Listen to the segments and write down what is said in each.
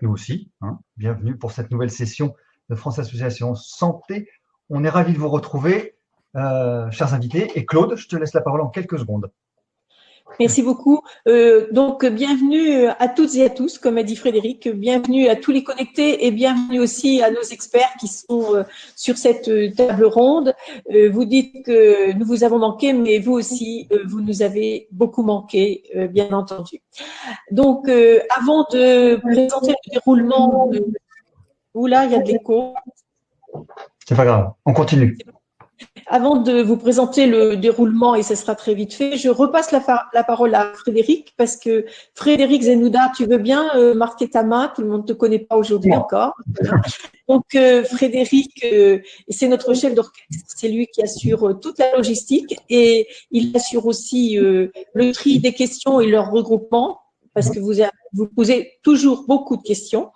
nous aussi. Hein. Bienvenue pour cette nouvelle session de France Association Santé. On est ravis de vous retrouver, chers invités. Et Claude, je te laisse la parole en quelques secondes. Merci beaucoup. Donc, bienvenue à toutes et à tous, comme a dit Frédéric. Bienvenue à tous les connectés et bienvenue aussi à nos experts qui sont sur cette table ronde. Vous dites que nous vous avons manqué, mais vous aussi, vous nous avez beaucoup manqué, bien entendu. Donc, avant de présenter le déroulement, oula, il y a de l'écho. C'est pas grave, on continue. Avant de vous présenter le déroulement, et ce sera très vite fait, je repasse la parole à Frédéric, parce que Frédéric Zenouda, tu veux bien marquer ta main, tout le monde ne te connaît pas aujourd'hui encore. Donc Frédéric, c'est notre chef d'orchestre, c'est lui qui assure toute la logistique et il assure aussi le tri des questions et leur regroupement, parce que vous posez toujours beaucoup de questions.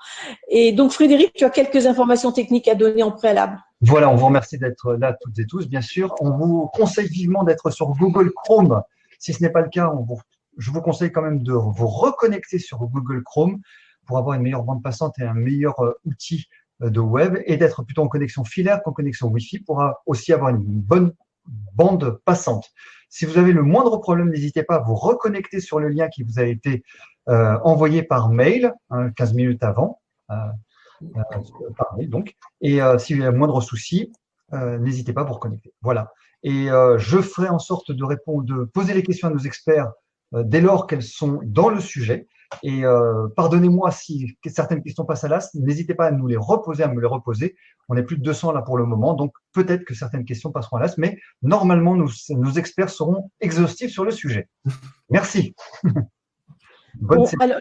Et donc Frédéric, tu as quelques informations techniques à donner en préalable. Voilà, on vous remercie d'être là toutes et tous, bien sûr. On vous conseille vivement d'être sur Google Chrome. Si ce n'est pas le cas, je vous conseille quand même de vous reconnecter sur Google Chrome pour avoir une meilleure bande passante et un meilleur outil de web et d'être plutôt en connexion filaire qu'en connexion Wi-Fi pour aussi avoir une bonne bande passante. Si vous avez le moindre problème, n'hésitez pas à vous reconnecter sur le lien qui vous a été envoyé par mail 15 minutes avant. Pareil, donc. Et s'il y a moindre souci, n'hésitez pas à vous reconnecter. Voilà. Et je ferai en sorte de répondre, de poser les questions à nos experts dès lors qu'elles sont dans le sujet. Et pardonnez-moi si certaines questions passent à l'as, n'hésitez pas à nous les reposer, à me les reposer. On est plus de 200 là pour le moment, donc peut-être que certaines questions passeront à l'as, mais normalement, nos experts seront exhaustifs sur le sujet. Merci. Bonne bon, alors,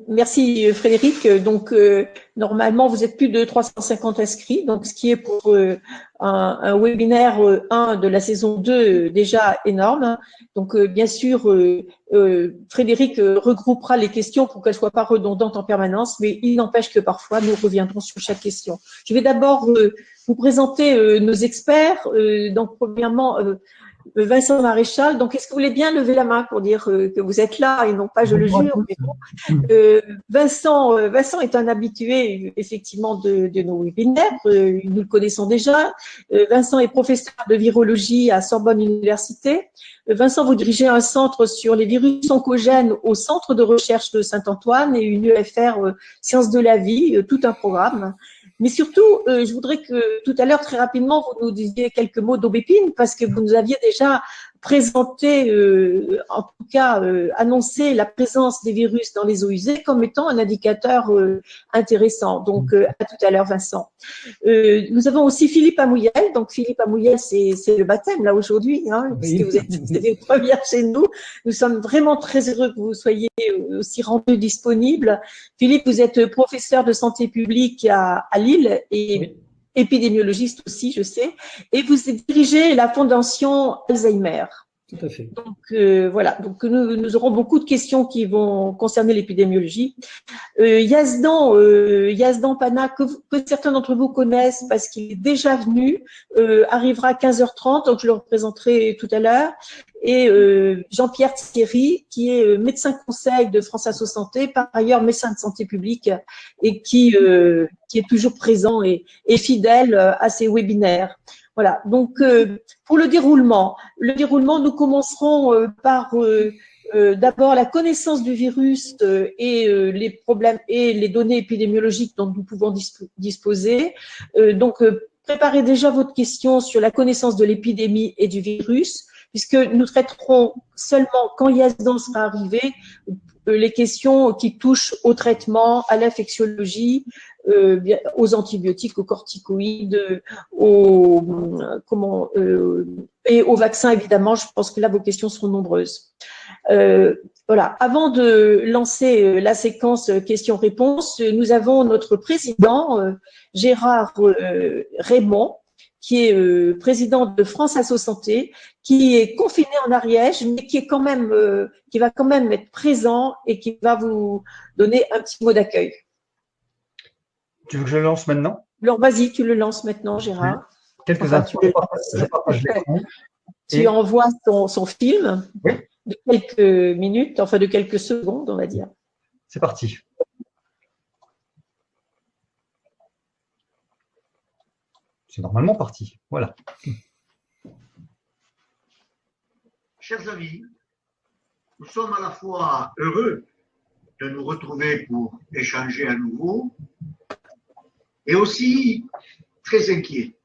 merci Frédéric. Donc normalement vous êtes plus de 350 inscrits, donc ce qui est pour un webinaire 1 de la saison 2 déjà énorme. Donc bien sûr Frédéric regroupera les questions pour qu'elles soient pas redondantes en permanence, mais il n'empêche que parfois nous reviendrons sur chaque question. Je vais d'abord vous présenter nos experts. Donc premièrement Vincent Maréchal, donc est-ce que vous voulez bien lever la main pour dire que vous êtes là et non pas je le jure, mais bon. Vincent est un habitué effectivement de nos webinaires, nous le connaissons déjà. Vincent est professeur de virologie à Sorbonne Université. Vincent, vous dirigez un centre sur les virus oncogènes au centre de recherche de Saint-Antoine et une UFR Sciences de la vie, tout un programme. Mais surtout, je voudrais que tout à l'heure, très rapidement, vous nous disiez quelques mots d'aubépine, parce que vous nous aviez déjà présenté, en tout cas annoncé la présence des virus dans les eaux usées comme étant un indicateur intéressant. Donc, à tout à l'heure, Vincent. Nous avons aussi Philippe Amouyel. Donc, Philippe Amouyel, c'est le baptême, là, aujourd'hui, hein, puisque vous êtes les premières chez nous. Nous sommes vraiment très heureux que vous soyez aussi rendus disponibles. Philippe, vous êtes professeur de santé publique à Lille et épidémiologiste aussi, je sais, et vous dirigez la fondation Alzheimer. Tout à fait. Donc voilà, donc nous aurons beaucoup de questions qui vont concerner l'épidémiologie. Yazdan Pana, que certains d'entre vous connaissent parce qu'il est déjà venu, arrivera à 15h30, donc je le représenterai tout à l'heure. Et Jean-Pierre Thierry, qui est médecin conseil de France Asso Santé, par ailleurs médecin de santé publique, et qui est toujours présent et fidèle à ces webinaires. Voilà, donc pour le déroulement, nous commencerons par d'abord la connaissance du virus et les problèmes et les données épidémiologiques dont nous pouvons disposer. Donc, préparez déjà votre question sur la connaissance de l'épidémie et du virus, puisque nous traiterons seulement quand Yazdan sera arrivé les questions qui touchent au traitement, à l'infectiologie, aux antibiotiques, aux corticoïdes, et aux vaccins, évidemment. Je pense que là, vos questions seront nombreuses. Voilà. Avant de lancer la séquence questions-réponses, nous avons notre président, Gérard Raymond, qui est président de France Asso Santé, qui est confiné en Ariège, mais qui est quand même, qui va quand même être présent et qui va vous donner un petit mot d'accueil. Tu veux que je le lance maintenant? Alors, vas-y, tu le lances maintenant, Gérard. Quelques infos. Tu envoies son film de quelques minutes, enfin de quelques secondes, on va dire. C'est parti. C'est normalement parti. Voilà. Chers amis, nous sommes à la fois heureux de nous retrouver pour échanger à nouveau et aussi très inquiets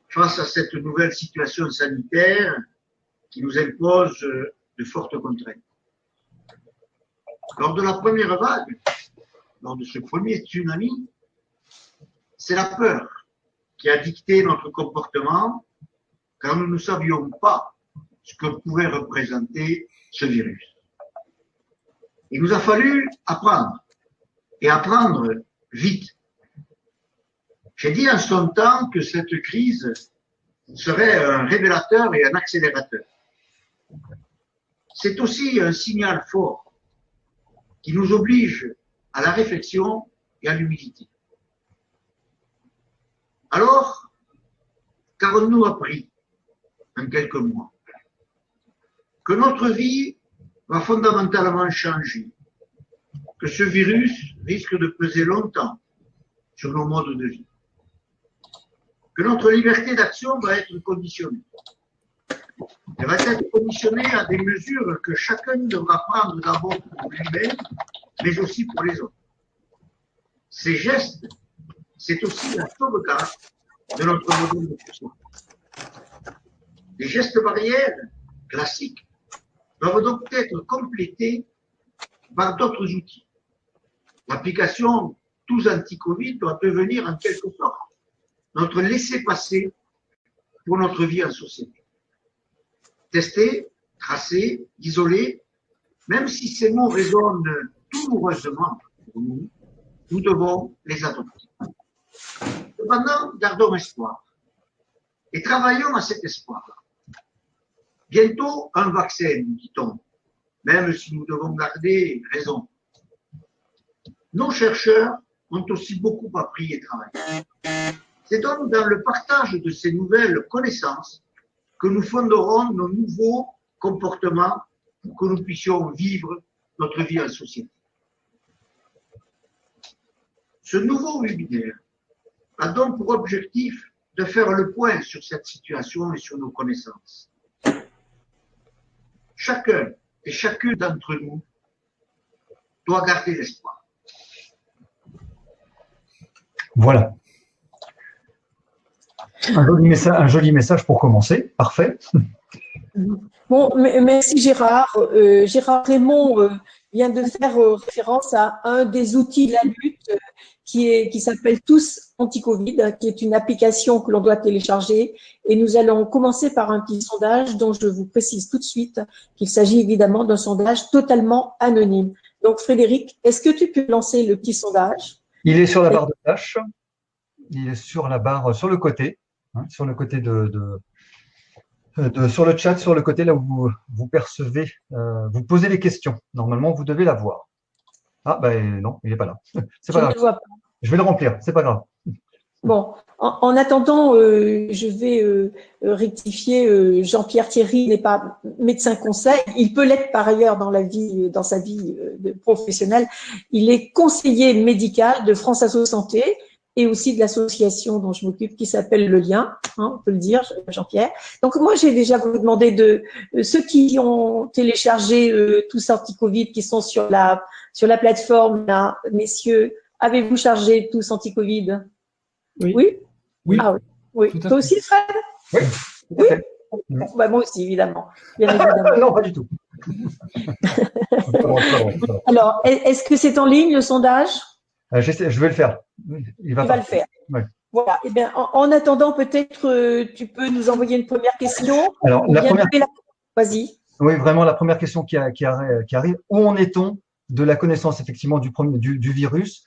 face à cette nouvelle situation sanitaire qui nous impose de fortes contraintes. Lors de la première vague, lors de ce premier tsunami, c'est la peur qui a dicté notre comportement car nous ne savions pas ce que pouvait représenter ce virus. Il nous a fallu apprendre et apprendre vite. J'ai dit en son temps que cette crise serait un révélateur et un accélérateur. C'est aussi un signal fort qui nous oblige à la réflexion et à l'humilité. Alors, qu'avons-nous appris en quelques mois? Que notre vie va fondamentalement changer, que ce virus risque de peser longtemps sur nos modes de vie, que notre liberté d'action va être conditionnée. Elle va être conditionnée à des mesures que chacun devra prendre d'abord pour lui-même, mais aussi pour les autres. Ces gestes, c'est aussi la sauvegarde de notre modèle de société. Les gestes barrières classiques doivent donc être complétés par d'autres outils. L'application Tous Anti-Covid doit devenir en quelque sorte notre laissez-passer pour notre vie en société. Tester, tracer, isoler, même si ces mots résonnent douloureusement pour nous, nous devons les adopter. Cependant, gardons espoir et travaillons à cet espoir. Bientôt, un vaccin, nous dit-on, même si nous devons garder raison. Nos chercheurs ont aussi beaucoup appris et travaillé. C'est donc dans le partage de ces nouvelles connaissances que nous fonderons nos nouveaux comportements pour que nous puissions vivre notre vie en société. Ce nouveau webinaire a donc pour objectif de faire le point sur cette situation et sur nos connaissances. Chacun et chacune d'entre nous doit garder l'espoir. Voilà. Un joli message pour commencer. Parfait. Bon, merci Gérard. Gérard Raymond vient de faire référence à un des outils de la lutte qui s'appelle Tous Anti-Covid, qui est une application que l'on doit télécharger. Et nous allons commencer par un petit sondage dont je vous précise tout de suite qu'il s'agit évidemment d'un sondage totalement anonyme. Donc Frédéric, est-ce que tu peux lancer le petit sondage? Il est sur la barre de tâches. Il est sur la barre, sur le côté, hein, sur le côté sur le chat, sur le côté là où vous percevez, vous posez les questions. Normalement, vous devez la voir. Ah, ben non, il n'est pas là. C'est pas grave. Je ne vois pas. Je vais le remplir, c'est pas grave. Bon, en attendant, je vais rectifier. Jean-Pierre Thierry n'est pas médecin conseil. Il peut l'être par ailleurs dans sa vie professionnelle. Il est conseiller médical de France Asso Santé et aussi de l'association dont je m'occupe qui s'appelle Le Lien, hein, on peut le dire, Jean-Pierre. Donc moi, j'ai déjà vous demandé de ceux qui ont téléchargé Tous Anti-Covid, qui sont sur la plateforme, là, messieurs, avez-vous chargé Tous Anti-Covid? Oui. Oui. Oui. Ah, oui. Tout à Toi fait. aussi, Fred? Oui. Tout à fait. Bah, moi aussi, évidemment. Bien évidemment. Non, pas du tout. Alors, est-ce que c'est en ligne le sondage? Je vais le faire. Il va le faire. Ouais. Voilà. Eh bien, en attendant, peut-être tu peux nous envoyer une première question. Alors, la première. Vas-y. Oui, vraiment, la première question qui arrive. Où en est-on de la connaissance effectivement du virus?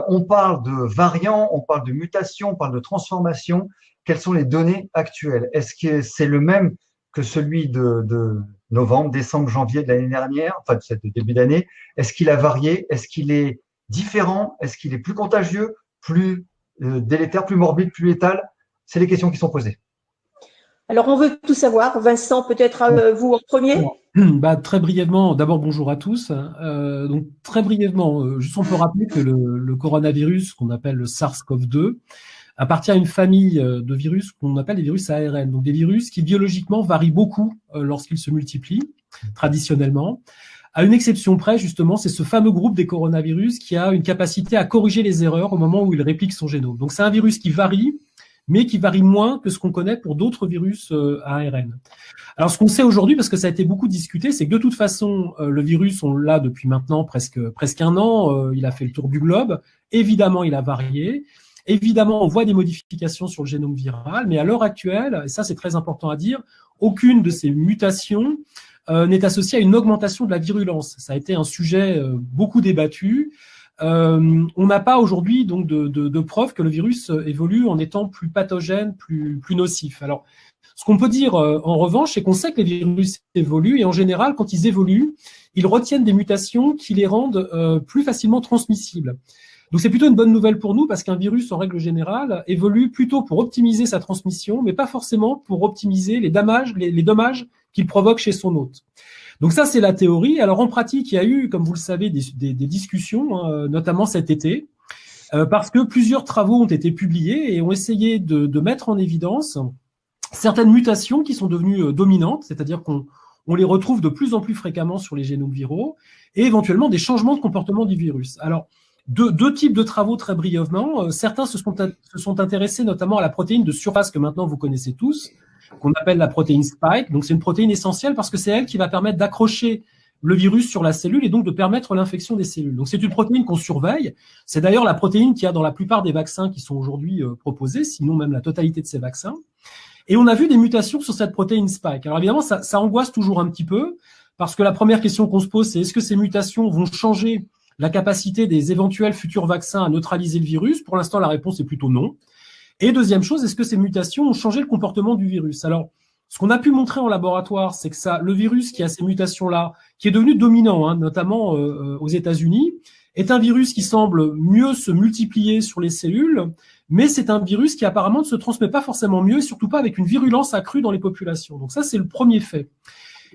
On parle de variants, on parle de mutations, on parle de transformation. Quelles sont les données actuelles? Est-ce que c'est le même que celui de novembre, décembre, janvier de l'année dernière, enfin de ce début d'année? Est-ce qu'il a varié? Est-ce qu'il est différent? Est-ce qu'il est plus contagieux, plus délétère, plus morbide, plus létal? C'est les questions qui sont posées. Alors, on veut tout savoir. Vincent, peut-être vous en premier? Très brièvement, d'abord bonjour à tous. Donc très brièvement, juste on peut rappeler que le coronavirus, qu'on appelle le SARS-CoV-2, appartient à une famille de virus qu'on appelle des virus ARN, donc des virus qui biologiquement varient beaucoup lorsqu'ils se multiplient, traditionnellement. À une exception près, justement, c'est ce fameux groupe des coronavirus qui a une capacité à corriger les erreurs au moment où il réplique son génome. Donc c'est un virus qui varie, mais qui varie moins que ce qu'on connaît pour d'autres virus ARN. Alors ce qu'on sait aujourd'hui, parce que ça a été beaucoup discuté, c'est que de toute façon, le virus, on l'a depuis maintenant presque 1 an, il a fait le tour du globe, évidemment il a varié, évidemment on voit des modifications sur le génome viral, mais à l'heure actuelle, et ça c'est très important à dire, aucune de ces mutations n'est associée à une augmentation de la virulence. Ça a été un sujet beaucoup débattu. On n'a pas aujourd'hui donc de preuves que le virus évolue en étant plus pathogène, plus nocif. Alors, ce qu'on peut dire en revanche, c'est qu'on sait que les virus évoluent et en général, quand ils évoluent, ils retiennent des mutations qui les rendent plus facilement transmissibles. Donc c'est plutôt une bonne nouvelle pour nous parce qu'un virus, en règle générale, évolue plutôt pour optimiser sa transmission, mais pas forcément pour optimiser les dommages qu'il provoque chez son hôte. Donc ça, c'est la théorie. Alors en pratique, il y a eu, comme vous le savez, des discussions, notamment cet été, parce que plusieurs travaux ont été publiés et ont essayé de mettre en évidence certaines mutations qui sont devenues dominantes, c'est-à-dire qu'on les retrouve de plus en plus fréquemment sur les génomes viraux, et éventuellement des changements de comportement du virus. Alors, deux types de travaux très brièvement. Certains se sont intéressés notamment à la protéine de surface que maintenant vous connaissez tous, qu'on appelle la protéine spike. Donc c'est une protéine essentielle parce que c'est elle qui va permettre d'accrocher le virus sur la cellule et donc de permettre l'infection des cellules. Donc c'est une protéine qu'on surveille. C'est d'ailleurs la protéine qu'il y a dans la plupart des vaccins qui sont aujourd'hui proposés, sinon même la totalité de ces vaccins. Et on a vu des mutations sur cette protéine spike. Alors évidemment, ça angoisse toujours un petit peu parce que la première question qu'on se pose, c'est est-ce que ces mutations vont changer la capacité des éventuels futurs vaccins à neutraliser le virus? Pour l'instant, la réponse est plutôt non. Et deuxième chose, est-ce que ces mutations ont changé le comportement du virus? Alors, ce qu'on a pu montrer en laboratoire, c'est que le virus qui a ces mutations-là, qui est devenu dominant, notamment aux États-Unis, est un virus qui semble mieux se multiplier sur les cellules, mais c'est un virus qui apparemment ne se transmet pas forcément mieux et surtout pas avec une virulence accrue dans les populations. Donc ça, c'est le premier fait.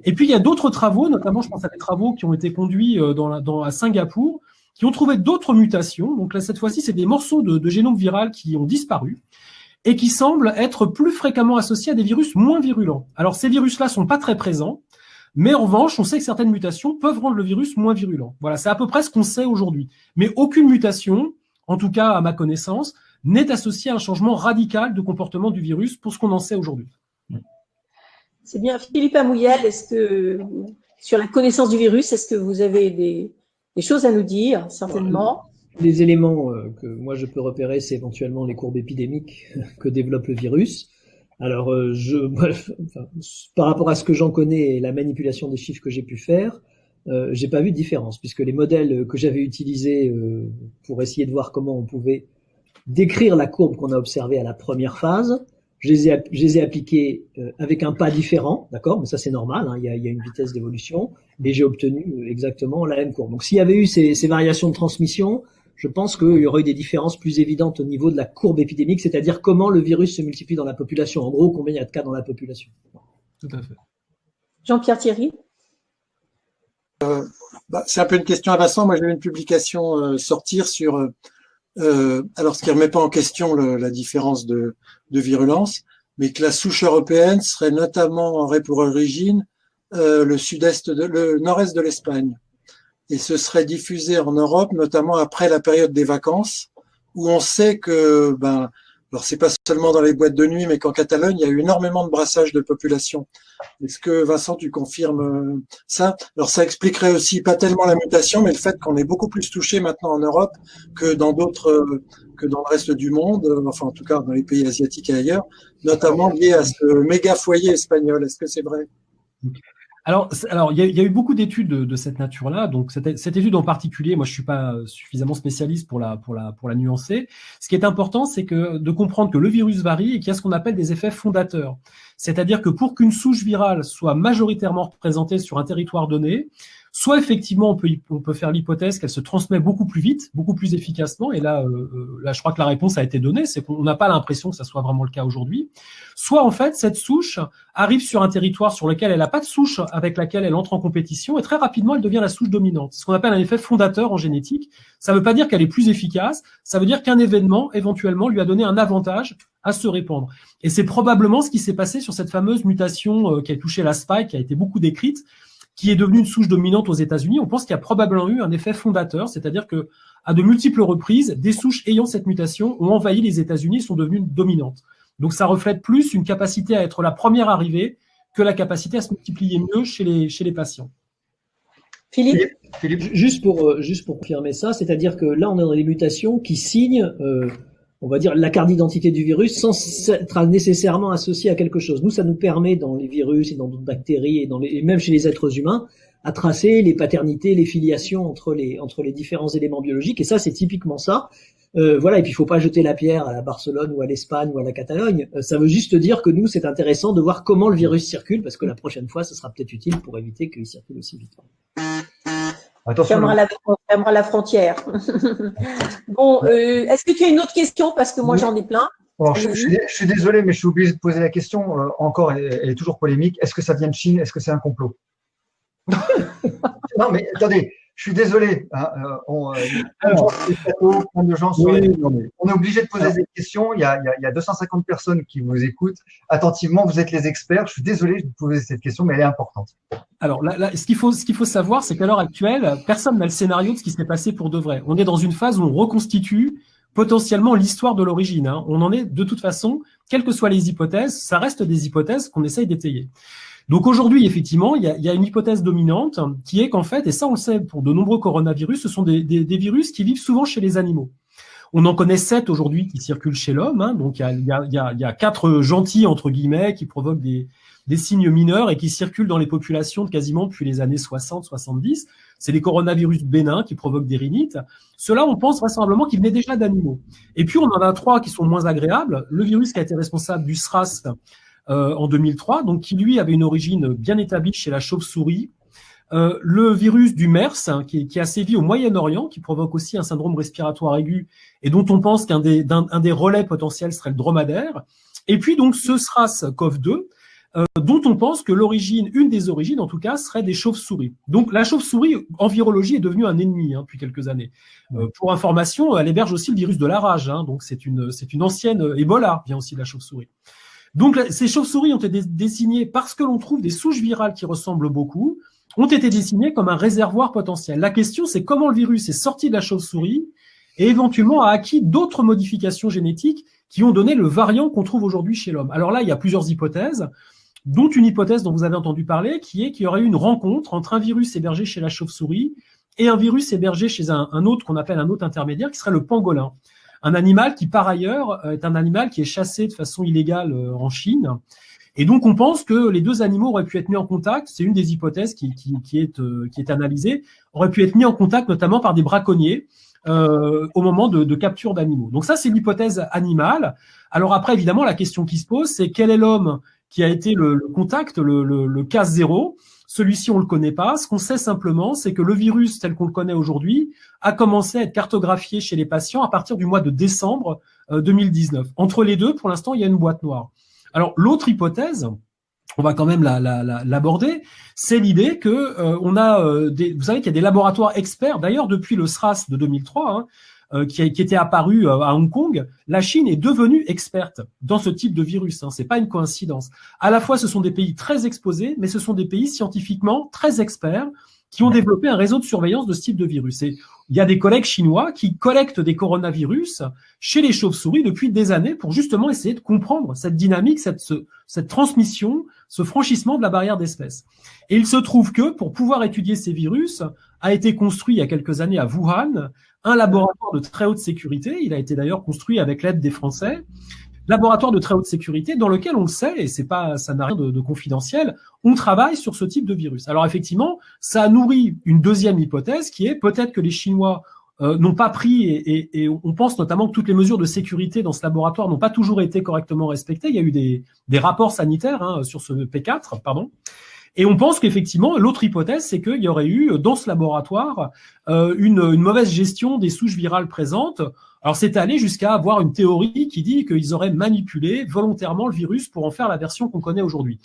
Et puis, il y a d'autres travaux, notamment, je pense à des travaux qui ont été conduits à Singapour, qui ont trouvé d'autres mutations. Donc là, cette fois-ci, c'est des morceaux de génome viral qui ont disparu et qui semblent être plus fréquemment associés à des virus moins virulents. Alors, ces virus-là sont pas très présents, mais en revanche, on sait que certaines mutations peuvent rendre le virus moins virulent. Voilà, c'est à peu près ce qu'on sait aujourd'hui. Mais aucune mutation, en tout cas à ma connaissance, n'est associée à un changement radical de comportement du virus pour ce qu'on en sait aujourd'hui. C'est bien. Philippe Amouyel, est-ce que, sur la connaissance du virus, est-ce que vous avez des choses à nous dire, certainement? Les éléments que moi je peux repérer, c'est éventuellement les courbes épidémiques que développe le virus. Alors, par rapport à ce que j'en connais et la manipulation des chiffres que j'ai pu faire, j'ai pas vu de différence, puisque les modèles que j'avais utilisés pour essayer de voir comment on pouvait décrire la courbe qu'on a observée à la première phase, je les ai appliqués avec un pas différent, d'accord, mais ça c'est normal, il y a une vitesse d'évolution, et j'ai obtenu exactement la même courbe. Donc s'il y avait eu ces variations de transmission, je pense qu'il y aurait eu des différences plus évidentes au niveau de la courbe épidémique, c'est-à-dire comment le virus se multiplie dans la population. En gros, combien il y a de cas dans la population. Tout à fait. Jean-Pierre Thierry. C'est un peu une question à Vincent. Moi, j'ai vu une publication sortir sur, alors ce qui remet pas en question la différence de virulence, mais que la souche européenne serait notamment aurait pour origine le nord-est de l'Espagne. Et ce serait diffusé en Europe, notamment après la période des vacances, où on sait que, alors c'est pas seulement dans les boîtes de nuit, mais qu'en Catalogne, il y a eu énormément de brassage de population. Est-ce que, Vincent, tu confirmes ça? Alors ça expliquerait aussi pas tellement la mutation, mais le fait qu'on est beaucoup plus touché maintenant en Europe que dans que dans le reste du monde, enfin en tout cas dans les pays asiatiques et ailleurs, notamment lié à ce méga foyer espagnol. Est-ce que c'est vrai? Alors, il y a eu beaucoup d'études de cette nature-là. Donc, cette étude en particulier, moi, je suis pas suffisamment spécialiste pour la nuancer. Ce qui est important, c'est de comprendre que le virus varie et qu'il y a ce qu'on appelle des effets fondateurs. C'est-à-dire que pour qu'une souche virale soit majoritairement représentée sur un territoire donné, soit effectivement on peut faire l'hypothèse qu'elle se transmet beaucoup plus vite, beaucoup plus efficacement, et là je crois que la réponse a été donnée, c'est qu'on n'a pas l'impression que ça soit vraiment le cas aujourd'hui. Soit en fait cette souche arrive sur un territoire sur lequel elle n'a pas de souche avec laquelle elle entre en compétition, et très rapidement elle devient la souche dominante. C'est ce qu'on appelle un effet fondateur en génétique. Ça ne veut pas dire qu'elle est plus efficace, ça veut dire qu'un événement éventuellement lui a donné un avantage à se répandre. Et c'est probablement ce qui s'est passé sur cette fameuse mutation qui a touché la spike, qui a été beaucoup décrite, qui est devenue une souche dominante aux États-Unis. On pense qu'il y a probablement eu un effet fondateur, c'est-à-dire que à de multiples reprises, des souches ayant cette mutation ont envahi les États-Unis et sont devenues dominantes. Donc ça reflète plus une capacité à être la première arrivée que la capacité à se multiplier mieux chez les patients. Philippe, juste pour confirmer ça, c'est-à-dire que là on est dans des mutations qui signent on va dire la carte d'identité du virus sans être nécessairement associé à quelque chose. Nous, ça nous permet dans les virus et dans d'autres bactéries et même chez les êtres humains à tracer les paternités, les filiations entre les différents éléments biologiques. Et ça, c'est typiquement ça. Voilà. Et puis, il faut pas jeter la pierre à la Barcelone ou à l'Espagne ou à la Catalogne. Ça veut juste dire que nous, c'est intéressant de voir comment le virus circule, parce que la prochaine fois, ce sera peut-être utile pour éviter qu'il circule aussi vite. Attention, on fermera la frontière. Bon, est-ce que tu as une autre question? Parce que moi, j'en ai plein. Alors, je suis désolé, mais je suis obligé de poser la question. Encore, elle est toujours polémique. Est-ce que ça vient de Chine? Est-ce que c'est un complot? Non, mais attendez, je suis désolé. Hein, on est obligé de poser cette question. Il y a 250 personnes qui vous écoutent attentivement. Vous êtes les experts. Je suis désolé de vous poser cette question, mais elle est importante. Alors, là, ce qu'il faut savoir, c'est qu'à l'heure actuelle, personne n'a le scénario de ce qui s'est passé pour de vrai. On est dans une phase où on reconstitue potentiellement l'histoire de l'origine. Hein. On en est de toute façon, quelles que soient les hypothèses, ça reste des hypothèses qu'on essaye d'étayer. Donc aujourd'hui, effectivement, il y a une hypothèse dominante qui est qu'en fait, et ça on le sait pour de nombreux coronavirus, ce sont des virus qui vivent souvent chez les animaux. On en connaît 7 aujourd'hui qui circulent chez l'homme. Hein. Donc il y a 4 gentils entre guillemets qui provoquent des signes mineurs et qui circulent dans les populations de quasiment depuis les années 60-70. C'est les coronavirus bénins qui provoquent des rhinites. Ceux-là, on pense vraisemblablement qu'ils venaient déjà d'animaux. Et puis on en a 3 qui sont moins agréables. Le virus qui a été responsable du SRAS en 2003, donc qui lui avait une origine bien établie chez la chauve-souris. Le virus du MERS, hein, qui a sévi au Moyen-Orient, qui provoque aussi un syndrome respiratoire aigu et dont on pense qu'un des relais potentiels serait le dromadaire. Et puis donc ce SRAS-CoV-2, dont on pense que une des origines en tout cas, serait des chauves-souris. Donc la chauve-souris en virologie est devenue un ennemi depuis quelques années. Pour information, elle héberge aussi le virus de la rage, hein, donc c'est une ancienne Ebola, vient aussi de la chauve-souris. Donc ces chauves-souris ont été désignées parce que l'on trouve des souches virales qui ressemblent beaucoup, ont été désignées comme un réservoir potentiel. La question, c'est comment le virus est sorti de la chauve-souris et éventuellement a acquis d'autres modifications génétiques qui ont donné le variant qu'on trouve aujourd'hui chez l'homme. Alors là, il y a plusieurs hypothèses, dont une hypothèse dont vous avez entendu parler, qui est qu'il y aurait eu une rencontre entre un virus hébergé chez la chauve-souris et un virus hébergé chez un autre qu'on appelle un hôte intermédiaire, qui serait le pangolin. Un animal qui, par ailleurs, est un animal qui est chassé de façon illégale en Chine. Et donc, on pense que les deux animaux auraient pu être mis en contact. C'est une des hypothèses qui est analysée. Auraient pu être mis en contact notamment par des braconniers au moment de capture d'animaux. Donc ça, c'est l'hypothèse animale. Alors après, évidemment, la question qui se pose, c'est quel est l'homme qui a été le contact, le cas zéro. Celui-ci, on le connaît pas. Ce qu'on sait simplement, c'est que le virus tel qu'on le connaît aujourd'hui a commencé à être cartographié chez les patients à partir du mois de décembre 2019. Entre les deux, pour l'instant, il y a une boîte noire. Alors, l'autre hypothèse, on va quand même l'aborder, c'est l'idée que on a vous savez qu'il y a des laboratoires experts. D'ailleurs, depuis le SRAS de 2003, qui était apparu à Hong Kong, la Chine est devenue experte dans ce type de virus. C'est pas une coïncidence. À la fois, ce sont des pays très exposés, mais ce sont des pays scientifiquement très experts qui ont développé un réseau de surveillance de ce type de virus. Et il y a des collègues chinois qui collectent des coronavirus chez les chauves-souris depuis des années pour justement essayer de comprendre cette dynamique, cette transmission, ce franchissement de la barrière d'espèces. Et il se trouve que pour pouvoir étudier ces virus, a été construit il y a quelques années à Wuhan un laboratoire de très haute sécurité. Il a été d'ailleurs construit avec l'aide des Français. Laboratoire de très haute sécurité dans lequel on le sait, et ça n'a rien de confidentiel, on travaille sur ce type de virus. Alors effectivement, ça a nourri une deuxième hypothèse qui est peut-être que les Chinois n'ont pas pris, et on pense notamment que toutes les mesures de sécurité dans ce laboratoire n'ont pas toujours été correctement respectées. Il y a eu des rapports sanitaires sur ce P4, pardon. Et on pense qu'effectivement, l'autre hypothèse, c'est qu'il y aurait eu dans ce laboratoire une mauvaise gestion des souches virales présentes. Alors c'est allé jusqu'à avoir une théorie qui dit qu'ils auraient manipulé volontairement le virus pour en faire la version qu'on connaît aujourd'hui.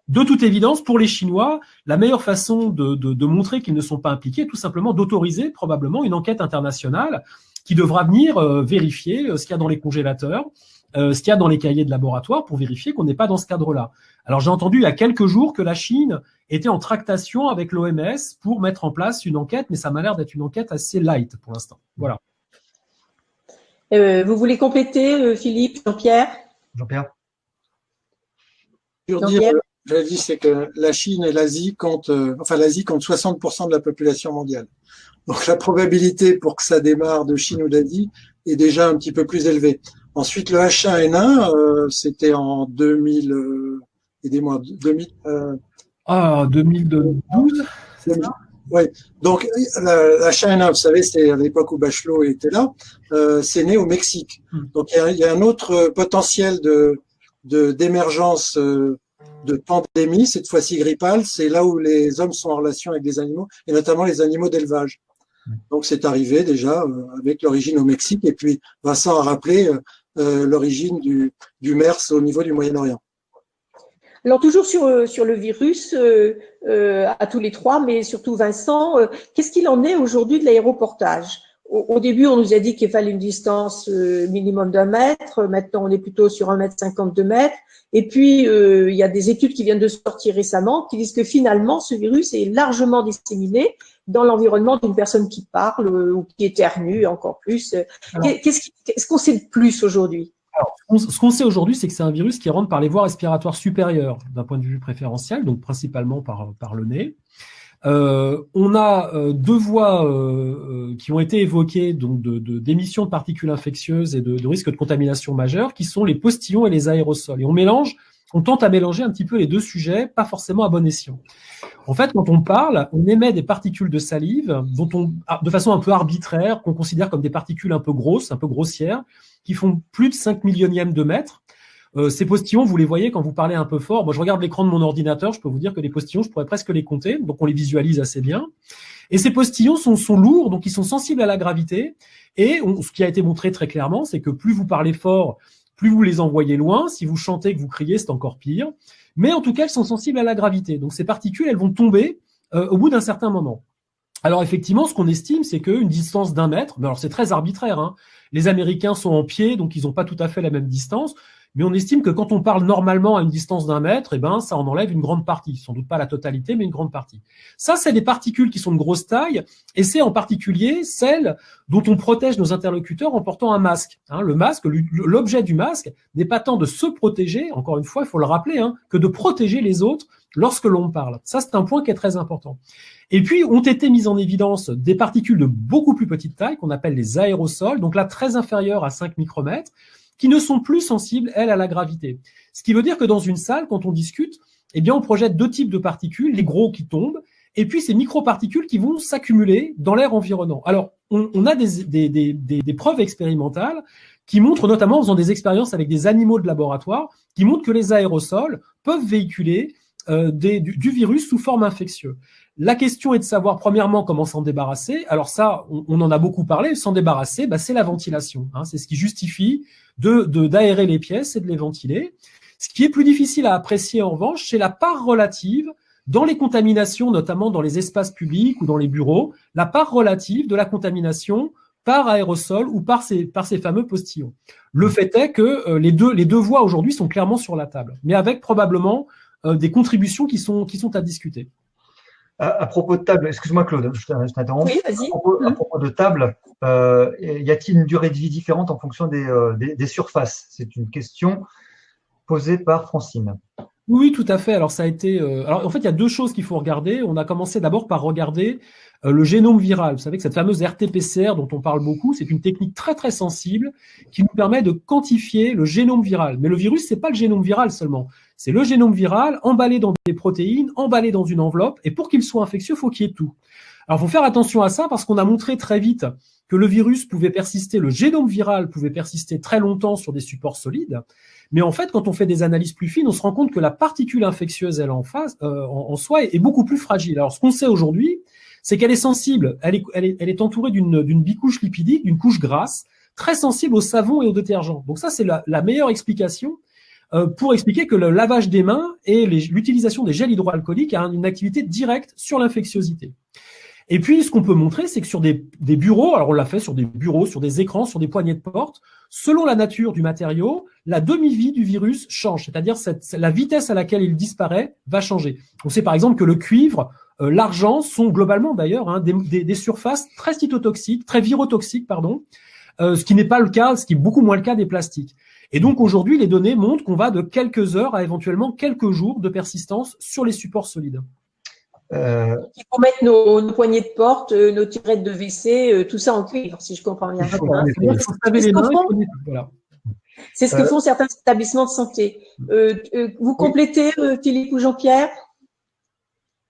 De toute évidence, pour les Chinois, la meilleure façon de montrer qu'ils ne sont pas impliqués est tout simplement d'autoriser probablement une enquête internationale qui devra venir vérifier ce qu'il y a dans les congélateurs, ce qu'il y a dans les cahiers de laboratoire pour vérifier qu'on n'est pas dans ce cadre-là. Alors j'ai entendu il y a quelques jours que la Chine était en tractation avec l'OMS pour mettre en place une enquête, mais ça m'a l'air d'être une enquête assez light pour l'instant. Voilà. Vous voulez compléter, Philippe, Jean-Pierre? Jean-Pierre? J'avais dit, c'est que la Chine et l'Asie comptent, l'Asie compte 60% de la population mondiale. Donc la probabilité pour que ça démarre de Chine ou d'Asie est déjà un petit peu plus élevée. Ensuite, le H1N1, c'était en 2000, aidez-moi, 2012, c'est ça? Oui. Donc la H1N1, vous savez, c'est à l'époque où Bachelot était là, c'est né au Mexique. Donc il y a un autre potentiel d'émergence de pandémie, cette fois-ci grippale, c'est là où les hommes sont en relation avec des animaux, et notamment les animaux d'élevage. Donc c'est arrivé déjà avec l'origine au Mexique, et puis Vincent a rappelé l'origine du MERS au niveau du Moyen-Orient. Alors toujours sur le virus, à tous les trois, mais surtout Vincent, qu'est-ce qu'il en est aujourd'hui de l'aéroportage? Au début, on nous a dit qu'il fallait une distance minimum d'1 mètre. Maintenant, on est plutôt sur 1,50 m, 2 mètres. Et puis, il y a des études qui viennent de sortir récemment qui disent que finalement, ce virus est largement disséminé dans l'environnement d'une personne qui parle ou qui éternue encore plus. Qu'est-ce qu'on sait de plus aujourd'hui? Alors, ce qu'on sait aujourd'hui, c'est que c'est un virus qui rentre par les voies respiratoires supérieures d'un point de vue préférentiel, donc principalement par le nez. On a deux voies qui ont été évoquées, donc d'émissions de particules infectieuses et de risques de contamination majeure, qui sont les postillons et les aérosols. Et on tente à mélanger un petit peu les deux sujets, pas forcément à bon escient. En fait, quand on parle, on émet des particules de salive, de façon un peu arbitraire, qu'on considère comme des particules un peu grosses, un peu grossières, qui font plus de 5 millionièmes de mètre. Ces postillons, vous les voyez quand vous parlez un peu fort. Moi, je regarde l'écran de mon ordinateur, je peux vous dire que les postillons, je pourrais presque les compter, donc on les visualise assez bien. Et ces postillons sont lourds, donc ils sont sensibles à la gravité. Et ce qui a été montré très clairement, c'est que plus vous parlez fort, plus vous les envoyez loin. Si vous chantez, que vous criez, c'est encore pire. Mais en tout cas, elles sont sensibles à la gravité. Donc ces particules, elles vont tomber au bout d'un certain moment. Alors effectivement, ce qu'on estime, c'est qu'une distance d'1 mètre, mais alors c'est très arbitraire, hein. Les Américains sont en pied, donc ils n'ont pas tout à fait la même distance. Mais on estime que quand on parle normalement à une distance d'1 mètre, ça en enlève une grande partie. Sans doute pas la totalité, mais une grande partie. Ça, c'est des particules qui sont de grosse taille, et c'est en particulier celles dont on protège nos interlocuteurs en portant un masque. Le masque, l'objet du masque n'est pas tant de se protéger, encore une fois, il faut le rappeler, que de protéger les autres lorsque l'on parle. Ça, c'est un point qui est très important. Et puis, ont été mises en évidence des particules de beaucoup plus petite taille, qu'on appelle les aérosols, donc là, très inférieures à 5 micromètres, qui ne sont plus sensibles, elles, à la gravité. Ce qui veut dire que dans une salle, quand on discute, on projette deux types de particules, les gros qui tombent, et puis ces microparticules qui vont s'accumuler dans l'air environnant. Alors, on a des preuves expérimentales qui montrent, notamment en faisant des expériences avec des animaux de laboratoire, qui montrent que les aérosols peuvent véhiculer du virus sous forme infectieuse. La question est de savoir, premièrement, comment s'en débarrasser. Alors ça, on en a beaucoup parlé. S'en débarrasser, c'est la ventilation. C'est ce qui justifie d'aérer les pièces et de les ventiler. Ce qui est plus difficile à apprécier, en revanche, c'est la part relative dans les contaminations, notamment dans les espaces publics ou dans les bureaux, la part relative de la contamination par aérosol ou par ces fameux postillons. Le fait est que les deux voies aujourd'hui sont clairement sur la table, mais avec probablement des contributions qui sont à discuter. À propos de table, excuse-moi Claude, je t'interromps. Oui, vas-y. À propos de table, y a-t-il une durée de vie différente en fonction des surfaces? C'est une question posée par Francine. Oui, tout à fait. Alors ça a été. Alors en fait, il y a deux choses qu'il faut regarder. On a commencé d'abord par regarder le génome viral. Vous savez que cette fameuse RT-PCR dont on parle beaucoup, c'est une technique très très sensible qui nous permet de quantifier le génome viral. Mais le virus, c'est pas le génome viral seulement. C'est le génome viral emballé dans des protéines, emballé dans une enveloppe. Et pour qu'il soit infectieux, faut qu'il y ait tout. Alors, il faut faire attention à ça parce qu'on a montré très vite que le virus pouvait persister, le génome viral pouvait persister très longtemps sur des supports solides. Mais en fait, quand on fait des analyses plus fines, on se rend compte que la particule infectieuse, elle en soi, est beaucoup plus fragile. Alors, ce qu'on sait aujourd'hui, c'est qu'elle est sensible, elle est entourée d'une bicouche lipidique, d'une couche grasse, très sensible au savon et aux détergents. Donc ça, c'est la meilleure explication pour expliquer que le lavage des mains et l'utilisation des gels hydroalcooliques a une activité directe sur l'infectiosité. Et puis, ce qu'on peut montrer, c'est que sur des bureaux, alors on l'a fait sur des bureaux, sur des écrans, sur des poignées de porte, selon la nature du matériau, la demi-vie du virus change, c'est-à-dire la vitesse à laquelle il disparaît va changer. On sait par exemple que le cuivre, l'argent sont globalement d'ailleurs des surfaces très cytotoxiques, très virotoxiques, ce qui n'est pas le cas, ce qui est beaucoup moins le cas des plastiques. Et donc aujourd'hui, les données montrent qu'on va de quelques heures à éventuellement quelques jours de persistance sur les supports solides. Il faut mettre nos poignées de porte, nos tirettes de WC, tout ça en cuivre, si je comprends bien. C'est ce que font certains établissements de santé. Vous complétez, Philippe ou Jean-Pierre?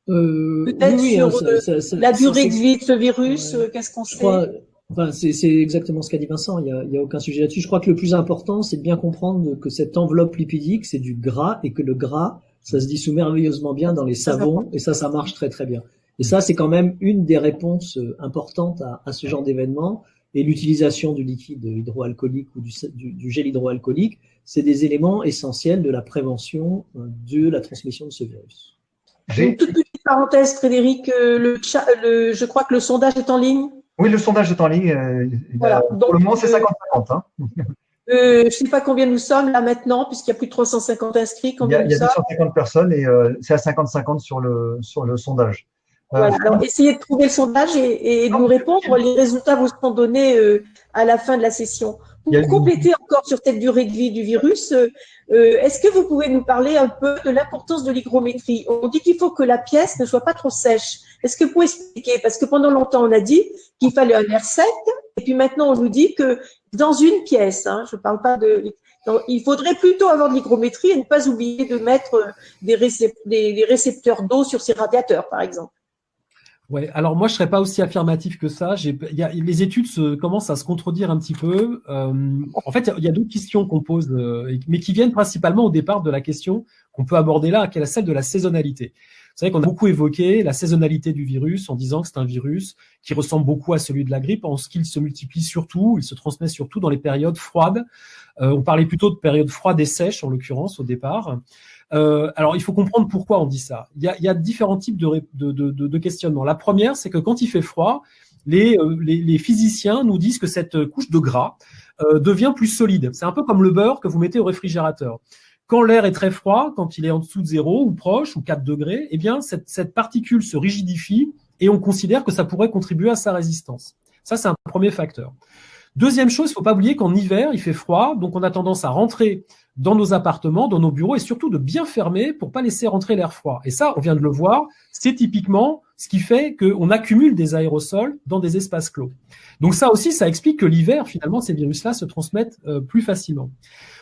Peut-être sur la durée de vie de ce virus, qu'est-ce qu'on sait? C'est exactement ce qu'a dit Vincent, il y a aucun sujet là-dessus. Je crois que le plus important, c'est de bien comprendre que cette enveloppe lipidique, c'est du gras et que le gras, ça se dissout merveilleusement bien dans les savons et ça marche très très bien. Et ça, c'est quand même une des réponses importantes à ce genre d'événement. Et l'utilisation du liquide hydroalcoolique ou du gel hydroalcoolique, c'est des éléments essentiels de la prévention de la transmission de ce virus. Une toute petite parenthèse, Frédéric, je crois que le sondage est en ligne. Oui, le sondage est en ligne. Voilà. Pour le moment, c'est 50-50. Hein. Je ne sais pas combien nous sommes là maintenant, puisqu'il y a plus de 350 inscrits. Il y a 250 personnes et c'est à 50-50 sur le sondage. Voilà. Alors, essayez de trouver le sondage et de nous répondre. Les résultats vous seront donnés à la fin de la session. Pour compléter encore sur cette durée de vie du virus, est-ce que vous pouvez nous parler un peu de l'importance de l'hygrométrie? On dit qu'il faut que la pièce ne soit pas trop sèche. Est-ce que vous pouvez expliquer? Parce que pendant longtemps, on a dit qu'il fallait un air sec, et puis maintenant, on nous dit que dans une pièce, je ne parle pas il faudrait plutôt avoir de l'hygrométrie et ne pas oublier de mettre des récepteurs d'eau sur ses radiateurs, par exemple. Ouais, alors moi je serais pas aussi affirmatif que ça. Les études commencent à se contredire un petit peu. En fait, il y a d'autres questions qu'on pose, mais qui viennent principalement au départ de la question qu'on peut aborder là, qui est celle de la saisonnalité. Vous savez qu'on a beaucoup évoqué la saisonnalité du virus en disant que c'est un virus qui ressemble beaucoup à celui de la grippe en ce qu'il se multiplie surtout, il se transmet surtout dans les périodes froides. On parlait plutôt de périodes froides et sèches en l'occurrence au départ. Alors, il faut comprendre pourquoi on dit ça. Il y a différents types de questionnements. La première, c'est que quand il fait froid, les physiciens nous disent que cette couche de gras devient plus solide. C'est un peu comme le beurre que vous mettez au réfrigérateur. Quand l'air est très froid, quand il est en dessous de 0 ou proche ou 4 degrés, eh bien, cette particule se rigidifie et on considère que ça pourrait contribuer à sa résistance. Ça, c'est un premier facteur. Deuxième chose, il ne faut pas oublier qu'en hiver, il fait froid, donc on a tendance à rentrer dans nos appartements, dans nos bureaux, et surtout de bien fermer pour pas laisser rentrer l'air froid. Et ça, on vient de le voir, c'est typiquement ce qui fait qu'on accumule des aérosols dans des espaces clos. Donc ça aussi, ça explique que l'hiver, finalement, ces virus-là se transmettent plus facilement.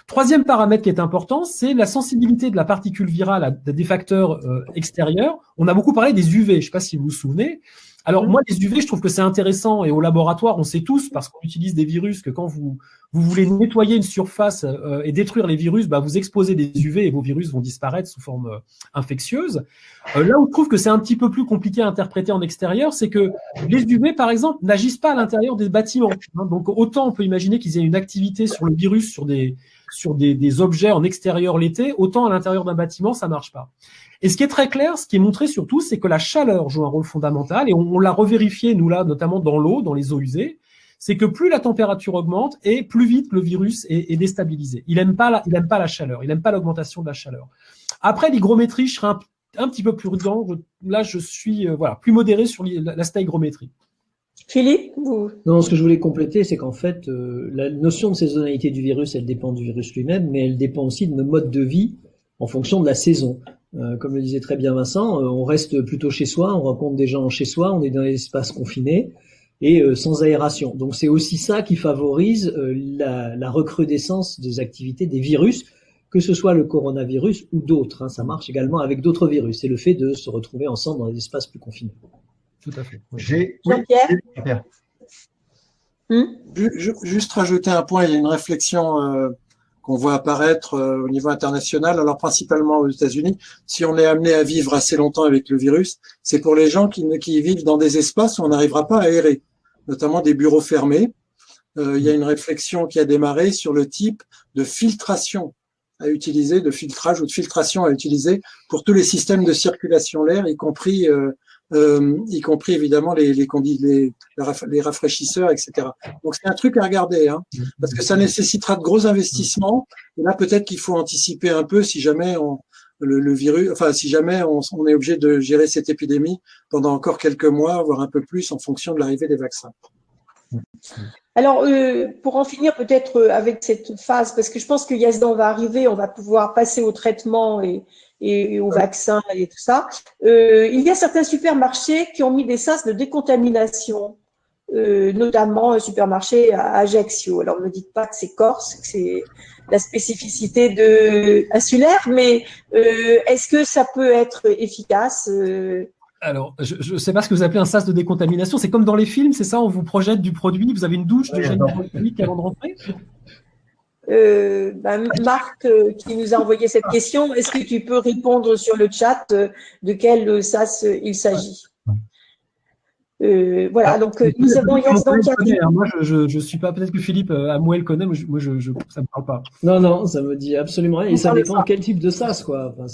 Troisième paramètre qui est important, c'est la sensibilité de la particule virale à des facteurs extérieurs. On a beaucoup parlé des UV, je ne sais pas si vous vous souvenez. Alors moi, les UV, je trouve que c'est intéressant et au laboratoire, on sait tous, parce qu'on utilise des virus, que quand vous voulez nettoyer une surface et détruire les virus, vous exposez des UV et vos virus vont disparaître sous forme infectieuse. Là où je trouve que c'est un petit peu plus compliqué à interpréter en extérieur, c'est que les UV, par exemple, n'agissent pas à l'intérieur des bâtiments. Donc autant on peut imaginer qu'ils aient une activité sur le virus, sur des objets en extérieur l'été, autant à l'intérieur d'un bâtiment, ça marche pas. Et ce qui est très clair, ce qui est montré surtout, c'est que la chaleur joue un rôle fondamental, et on l'a revérifié, nous là, notamment dans l'eau, dans les eaux usées, c'est que plus la température augmente et plus vite le virus est déstabilisé. Il aime pas la chaleur, il aime pas l'augmentation de la chaleur. Après, l'hygrométrie, je serais un petit peu plus prudent. Là, je suis plus modéré sur l'aspect hygrométrie. Philippe, Non, ce que je voulais compléter, c'est qu'en fait, la notion de saisonnalité du virus, elle dépend du virus lui-même, mais elle dépend aussi de nos modes de vie en fonction de la saison. Comme le disait très bien Vincent, on reste plutôt chez soi, on rencontre des gens chez soi, on est dans des espaces confinés et sans aération. Donc c'est aussi ça qui favorise la recrudescence des activités des virus, que ce soit le coronavirus ou d'autres. Ça marche également avec d'autres virus. C'est le fait de se retrouver ensemble dans des espaces plus confinés. Tout à fait. Oui. Jean-Pierre. Juste rajouter un point, il y a une réflexion qu'on voit apparaître au niveau international, alors principalement aux États-Unis. Si on est amené à vivre assez longtemps avec le virus, c'est pour les gens qui vivent dans des espaces où on n'arrivera pas à aérer, notamment des bureaux fermés. Il y a une réflexion qui a démarré sur le type de filtration à utiliser, de filtrage ou de filtration à utiliser pour tous les systèmes de circulation d'air, y compris évidemment les rafraîchisseurs, etc. Donc c'est un truc à regarder, hein, parce que ça nécessitera de gros investissements. Et là, peut-être qu'il faut anticiper un peu si jamais le virus, enfin si jamais on est obligé de gérer cette épidémie pendant encore quelques mois, voire un peu plus, en fonction de l'arrivée des vaccins. Alors, pour en finir peut-être avec cette phase, parce que je pense que Yazdan va arriver, on va pouvoir passer au traitement et au vaccin et tout ça. Il y a certains supermarchés qui ont mis des sas de décontamination, notamment un supermarché à Ajaccio. Alors, ne me dites pas que c'est corse, que c'est la spécificité insulaire, mais est-ce que ça peut être efficace Alors, je ne sais pas ce que vous appelez un sas de décontamination. C'est comme dans les films, c'est ça? On vous projette du produit, vous avez une douche de gel hydroalcoolique avant de rentrer? Marc, qui nous a envoyé cette question, est-ce que tu peux répondre sur le chat de quel sas il s'agit? Voilà, donc nous avons Yazdan qui a dit. Moi, je suis pas. Peut-être que Philippe Amouel connaît, mais ça me parle pas. Non, ça me dit absolument rien. Et ça dépend quel type de sas, quoi. Enfin,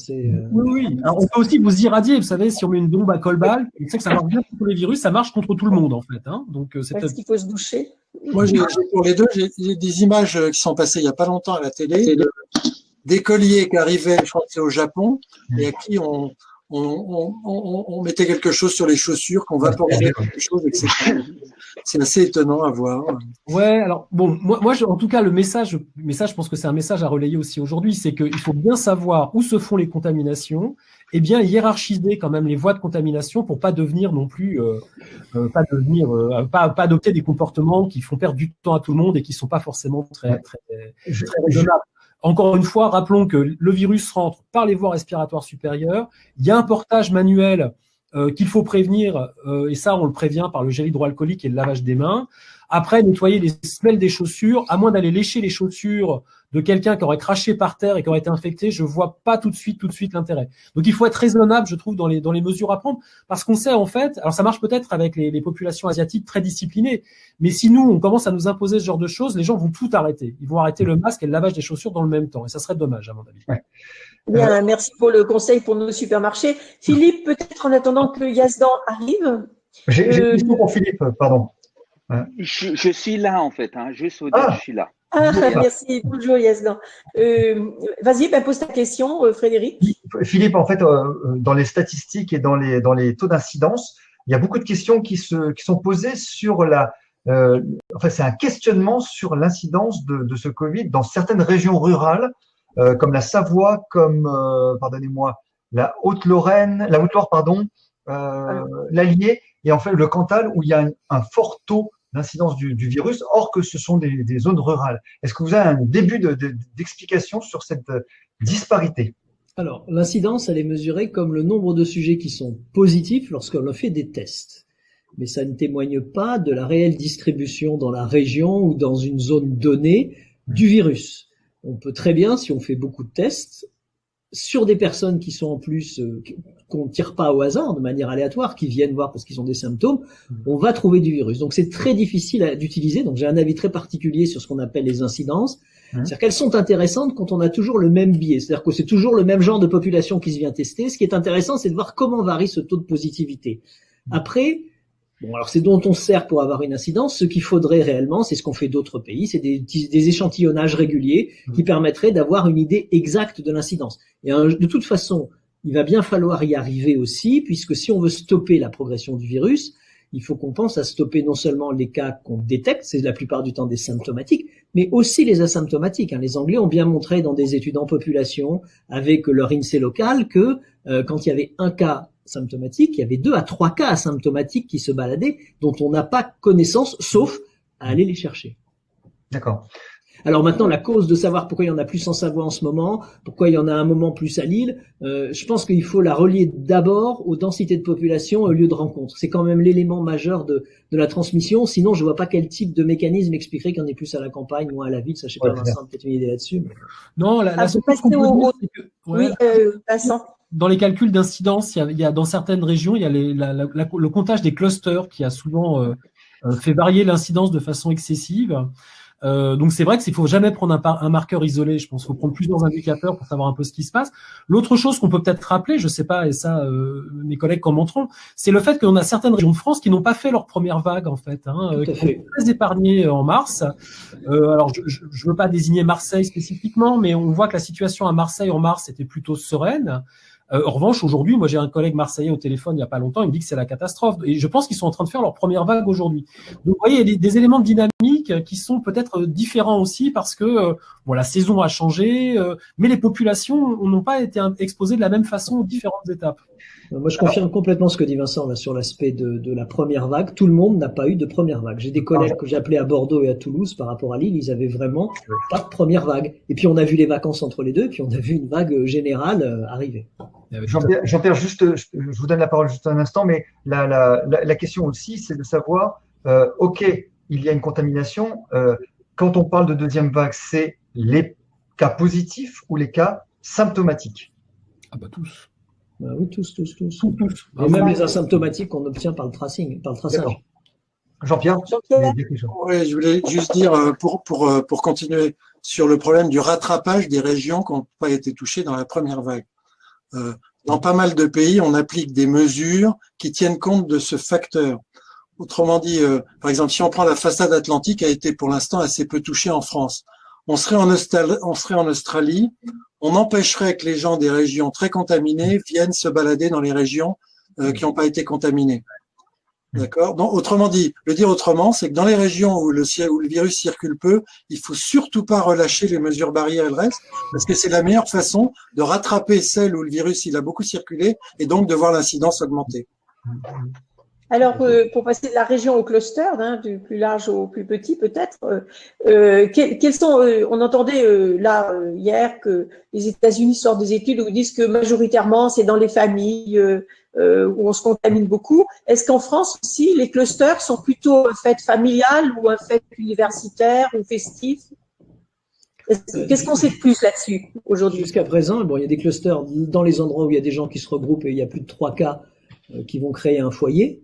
Oui. Alors, on peut aussi vous irradier. Vous savez, si on met une bombe à col-balle, on sait que ça marche bien contre les virus, ça marche contre tout le monde, en fait. Hein. Donc, c'est Est-ce qu'il faut se doucher? Moi, pour les deux, j'ai des images qui sont passées il y a pas longtemps à la télé, d'écoliers qui arrivaient, je crois que c'est au Japon, et à qui on mettait quelque chose sur les chaussures, qu'on vaporisait quelque chose, etc. C'est assez étonnant à voir. Ouais, alors bon, moi en tout cas, le message, je pense que c'est un message à relayer aussi aujourd'hui, c'est qu'il faut bien savoir où se font les contaminations et bien hiérarchiser quand même les voies de contamination pour pas devenir non plus, pas adopter des comportements qui font perdre du temps à tout le monde et qui sont pas forcément très raisonnables. Encore une fois, rappelons que le virus rentre par les voies respiratoires supérieures. Il y a un portage manuel qu'il faut prévenir, et ça, on le prévient par le gel hydroalcoolique et le lavage des mains. Après, nettoyer les semelles des chaussures, à moins d'aller lécher les chaussures de quelqu'un qui aurait craché par terre et qui aurait été infecté, je vois pas tout de suite l'intérêt. Donc, il faut être raisonnable, je trouve, dans les mesures à prendre, parce qu'on sait, en fait, alors ça marche peut-être avec les populations asiatiques très disciplinées, mais si nous, on commence à nous imposer ce genre de choses, les gens vont tout arrêter. Ils vont arrêter le masque et le lavage des chaussures dans le même temps, et ça serait dommage, à mon avis. Ouais. Bien, merci pour le conseil pour nos supermarchés. Philippe, peut-être en attendant que Yazdan arrive. J'ai une question pour Philippe, pardon. Je suis là, en fait. Juste vous dire, je suis là. Merci. Bonjour, Yazdan. Vas-y, pose ta question, Frédéric. Philippe, en fait, dans les statistiques et dans les taux d'incidence, il y a beaucoup de questions qui sont posées sur c'est un questionnement sur l'incidence de ce Covid dans certaines régions rurales, comme la Savoie, comme, pardonnez-moi, la Haute-Loire, l'Allier, et en fait le Cantal, où il y a un fort taux d'incidence du virus, or que ce sont des zones rurales. Est-ce que vous avez un début d'explication sur cette disparité? Alors, l'incidence, elle est mesurée comme le nombre de sujets qui sont positifs lorsqu'on fait des tests. Mais ça ne témoigne pas de la réelle distribution dans la région ou dans une zone donnée du virus. On peut très bien, si on fait beaucoup de tests, sur des personnes qui sont en plus, qu'on ne tire pas au hasard, de manière aléatoire, qui viennent voir parce qu'ils ont des symptômes, on va trouver du virus. Donc c'est très difficile d'utiliser. Donc j'ai un avis très particulier sur ce qu'on appelle les incidences. C'est-à-dire qu'elles sont intéressantes quand on a toujours le même biais. C'est-à-dire que c'est toujours le même genre de population qui se vient tester. Ce qui est intéressant, c'est de voir comment varie ce taux de positivité. Après, bon, alors c'est dont on sert pour avoir une incidence. Ce qu'il faudrait réellement, c'est ce qu'ont fait d'autres pays, c'est des échantillonnages réguliers qui permettraient d'avoir une idée exacte de l'incidence. Et de toute façon, il va bien falloir y arriver aussi, puisque si on veut stopper la progression du virus, il faut qu'on pense à stopper non seulement les cas qu'on détecte, c'est la plupart du temps des symptomatiques, mais aussi les asymptomatiques. Les Anglais ont bien montré dans des études en population, avec leur INSEE local, que quand il y avait un cas symptomatiques, il y avait 2 à 3 cas asymptomatiques qui se baladaient, dont on n'a pas connaissance, sauf à aller les chercher. D'accord. Alors maintenant, la cause de savoir pourquoi il y en a plus en Savoie en ce moment, pourquoi il y en a un moment plus à Lille, je pense qu'il faut la relier d'abord aux densités de population, au lieu de rencontre. C'est quand même l'élément majeur de la transmission. Sinon, je vois pas quel type de mécanisme expliquerait qu'il y en ait plus à la campagne ou à la ville. Ça, je sais pas, Vincent, peut-être une idée là-dessus. Mais... Non, la seule chose qu'on peut dire, c'est que, oui, Vincent. Dans les calculs d'incidence, il y a dans certaines régions, il y a le comptage des clusters qui a souvent fait varier l'incidence de façon excessive. Donc c'est vrai qu'il faut jamais prendre un marqueur isolé. Je pense qu'il faut prendre plusieurs indicateurs pour savoir un peu ce qui se passe. L'autre chose qu'on peut peut-être rappeler, je sais pas, et ça mes collègues commenteront, c'est le fait qu'on a certaines régions de France qui n'ont pas fait leur première vague en fait, qui sont très épargnées en mars. Alors je veux pas désigner Marseille spécifiquement, mais on voit que la situation à Marseille en mars était plutôt sereine. En revanche, aujourd'hui, moi j'ai un collègue marseillais au téléphone il y a pas longtemps, il me dit que c'est la catastrophe. Et je pense qu'ils sont en train de faire leur première vague aujourd'hui. Donc vous voyez, il y a des éléments de dynamique qui sont peut-être différents aussi parce que bon, la saison a changé, mais les populations n'ont pas été exposées de la même façon aux différentes étapes. Moi, je confirme complètement ce que dit Vincent là, sur l'aspect de la première vague. Tout le monde n'a pas eu de première vague. J'ai des collègues que j'ai appelés à Bordeaux et à Toulouse par rapport à Lille, ils avaient vraiment pas de première vague. Et puis on a vu les vacances entre les deux, et puis on a vu une vague générale arriver. Jean-Pierre, juste, je vous donne la parole juste un instant, mais la question aussi, c'est de savoir, ok, il y a une contamination. Quand on parle de deuxième vague, c'est les cas positifs ou les cas symptomatiques? Ah bah tous. Bah oui, tous. Et même les asymptomatiques qu'on obtient par le tracing, par le traçage. Jean-Pierre. Oui, je voulais juste dire, pour continuer sur le problème du rattrapage des régions qui n'ont pas été touchées dans la première vague. Dans pas mal de pays, on applique des mesures qui tiennent compte de ce facteur. Autrement dit, par exemple, si on prend la façade atlantique, a été pour l'instant assez peu touchée en France. On serait en Australie, on empêcherait que les gens des régions très contaminées viennent se balader dans les régions qui n'ont pas été contaminées. D'accord? Donc, autrement dit, le dire autrement, c'est que dans les régions où le virus circule peu, il faut surtout pas relâcher les mesures barrières et le reste, parce que c'est la meilleure façon de rattraper celles où le virus il a beaucoup circulé et donc de voir l'incidence augmenter. Alors, pour passer de la région au cluster, du plus large au plus petit peut-être, quels sont, on entendait hier que les États-Unis sortent des études où ils disent que majoritairement c'est dans les familles où on se contamine beaucoup. Est-ce qu'en France aussi les clusters sont plutôt un fait familial ou un fait universitaire ou festif? Qu'est-ce qu'on sait de plus là-dessus aujourd'hui? Jusqu'à présent, bon, il y a des clusters dans les endroits où il y a des gens qui se regroupent et il y a plus de 3 cas qui vont créer un foyer.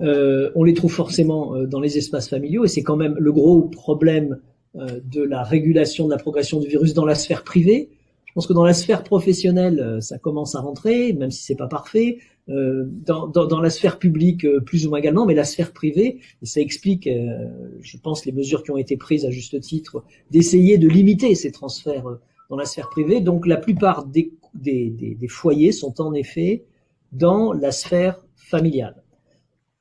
On les trouve forcément dans les espaces familiaux et c'est quand même le gros problème de la régulation de la progression du virus dans la sphère privée. Je pense que dans la sphère professionnelle, ça commence à rentrer, même si c'est pas parfait. Dans la sphère publique, plus ou moins également, mais la sphère privée, et ça explique, je pense, les mesures qui ont été prises à juste titre, d'essayer de limiter ces transferts dans la sphère privée. Donc la plupart des foyers sont en effet dans la sphère familiale.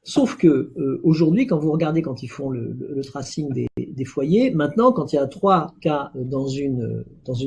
Sauf que aujourd'hui, quand vous regardez, quand ils font le tracing des foyers, maintenant, quand il y a 3 cas dans une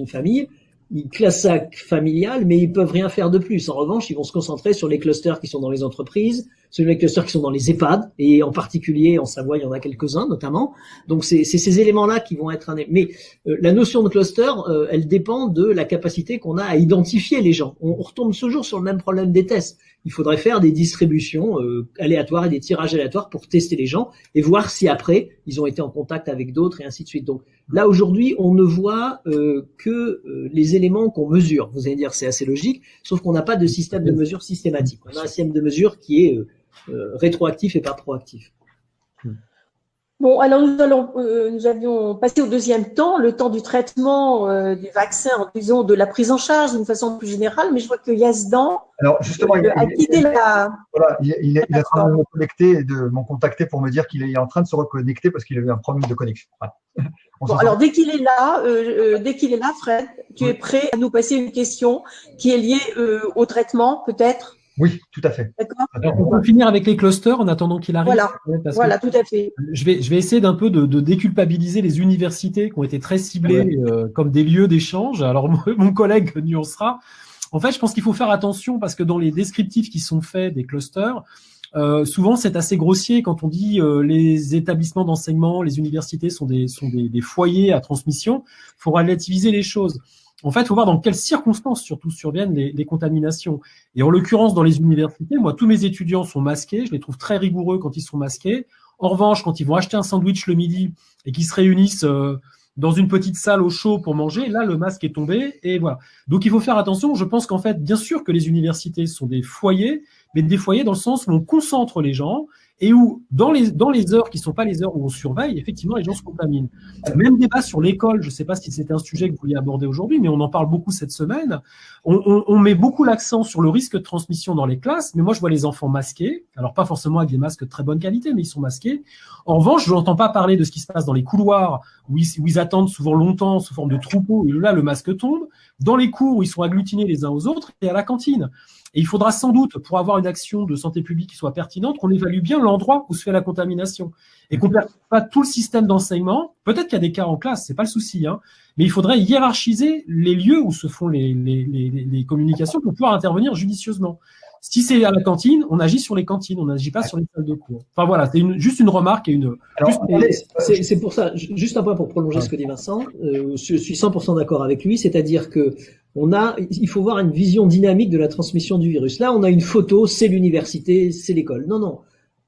famille, ils classent ça familial, mais ils peuvent rien faire de plus. En revanche, ils vont se concentrer sur les clusters qui sont dans les entreprises, sur les clusters qui sont dans les EHPAD, et en particulier en Savoie, il y en a quelques-uns notamment. Donc c'est ces éléments-là qui vont être mais la notion de cluster, elle dépend de la capacité qu'on a à identifier les gens. On retombe toujours sur le même problème des tests. Il faudrait faire des distributions aléatoires et des tirages aléatoires pour tester les gens et voir si après ils ont été en contact avec d'autres et ainsi de suite. Donc là aujourd'hui, on ne voit que les éléments qu'on mesure. Vous allez dire c'est assez logique, sauf qu'on n'a pas de système de mesure systématique. On a un système de mesure qui est rétroactif et pas proactif. Bon, alors nous avions passé au deuxième temps, le temps du traitement du vaccin, disons de la prise en charge d'une façon plus générale, mais je vois que Yazdan a quitté il est en train de me connecter, de m'en contacter pour me dire qu'il est en train de se reconnecter parce qu'il a eu un problème de connexion. Voilà. Bon, alors dès qu'il est là, Fred, tu es prêt à nous passer une question qui est liée au traitement, peut-être? Oui, tout à fait. D'accord. Alors, on peut finir avec les clusters en attendant qu'il arrive. Voilà, tout à fait. Je vais essayer d'un peu de déculpabiliser les universités qui ont été très ciblées comme des lieux d'échange. Alors, mon collègue nuancera. En fait, je pense qu'il faut faire attention parce que dans les descriptifs qui sont faits des clusters, souvent c'est assez grossier quand on dit les établissements d'enseignement, les universités sont des foyers à transmission. Il faut relativiser les choses. En fait, il faut voir dans quelles circonstances surtout surviennent les contaminations. Et en l'occurrence, dans les universités, moi, tous mes étudiants sont masqués. Je les trouve très rigoureux quand ils sont masqués. En revanche, quand ils vont acheter un sandwich le midi et qu'ils se réunissent dans une petite salle au chaud pour manger, là, le masque est tombé et voilà. Donc, il faut faire attention. Je pense qu'en fait, bien sûr que les universités sont des foyers, mais des foyers dans le sens où on concentre les gens et où, dans les heures qui sont pas les heures où on surveille, effectivement, les gens se contaminent. Même débat sur l'école. Je ne sais pas si c'était un sujet que vous vouliez aborder aujourd'hui, mais on en parle beaucoup cette semaine. On met beaucoup l'accent sur le risque de transmission dans les classes, mais moi, je vois les enfants masqués. Alors, pas forcément avec des masques de très bonne qualité, mais ils sont masqués. En revanche, je n'entends pas parler de ce qui se passe dans les couloirs où ils attendent souvent longtemps sous forme de troupeau et là, le masque tombe. Dans les cours où ils sont agglutinés les uns aux autres et à la cantine. Et il faudra sans doute, pour avoir une action de santé publique qui soit pertinente, qu'on évalue bien l'endroit où se fait la contamination et qu'on ne perde pas tout le système d'enseignement. Peut-être qu'il y a des cas en classe, c'est pas le souci, hein, mais il faudrait hiérarchiser les lieux où se font les communications pour pouvoir intervenir judicieusement. Si c'est à la cantine, on agit sur les cantines, on n'agit pas sur les salles de cours. Enfin voilà, c'est juste une remarque et une. C'est pour ça, juste un point pour prolonger ce que dit Vincent. Je suis 100% d'accord avec lui, c'est-à-dire que il faut voir une vision dynamique de la transmission du virus. Là, on a une photo, c'est l'université, c'est l'école. Non.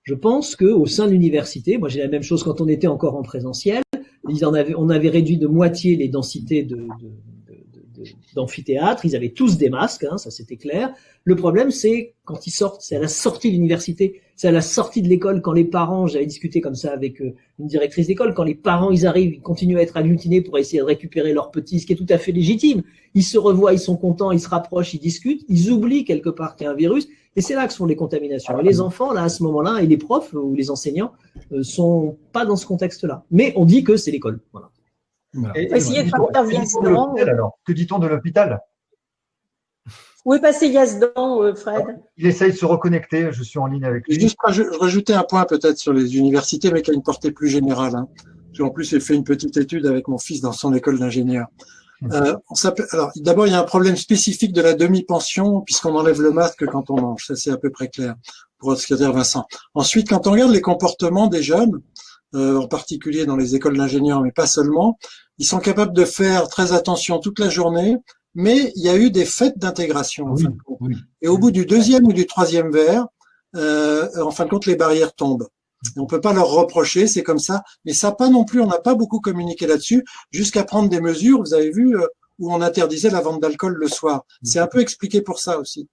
Je pense que au sein de l'université, moi j'ai la même chose quand on était encore en présentiel. On avait réduit de moitié les densités d'amphithéâtre, ils avaient tous des masques, hein, ça c'était clair. Le problème c'est quand ils sortent, c'est à la sortie de l'université, c'est à la sortie de l'école quand les parents, j'avais discuté comme ça avec une directrice d'école, quand les parents ils arrivent, ils continuent à être agglutinés pour essayer de récupérer leurs petits, ce qui est tout à fait légitime. Ils se revoient, ils sont contents, ils se rapprochent, ils discutent, ils oublient quelque part qu'il y a un virus et c'est là que se font les contaminations. Et les enfants là à ce moment-là et les profs ou les enseignants sont pas dans ce contexte-là. Mais on dit que c'est l'école. Voilà. Voilà. Que dit-on de l'hôpital? Où est passé Yazdan, Fred? Il essaye de se reconnecter, je suis en ligne avec lui. Juste rajouter un point peut-être sur les universités, mais qui a une portée plus générale. Hein. En plus, j'ai fait une petite étude avec mon fils dans son école d'ingénieur. Alors, d'abord, il y a un problème spécifique de la demi-pension, puisqu'on enlève le masque quand on mange. Ça, c'est à peu près clair, pour ce que dit Vincent. Ensuite, quand on regarde les comportements des jeunes, en particulier dans les écoles d'ingénieurs, mais pas seulement, ils sont capables de faire très attention toute la journée, mais il y a eu des fêtes d'intégration. En fin de compte. Et au bout du deuxième ou du troisième verre, en fin de compte, les barrières tombent. Et on peut pas leur reprocher, c'est comme ça. Mais ça pas non plus, on n'a pas beaucoup communiqué là-dessus, jusqu'à prendre des mesures, vous avez vu, où on interdisait la vente d'alcool le soir. C'est un peu expliqué pour ça aussi.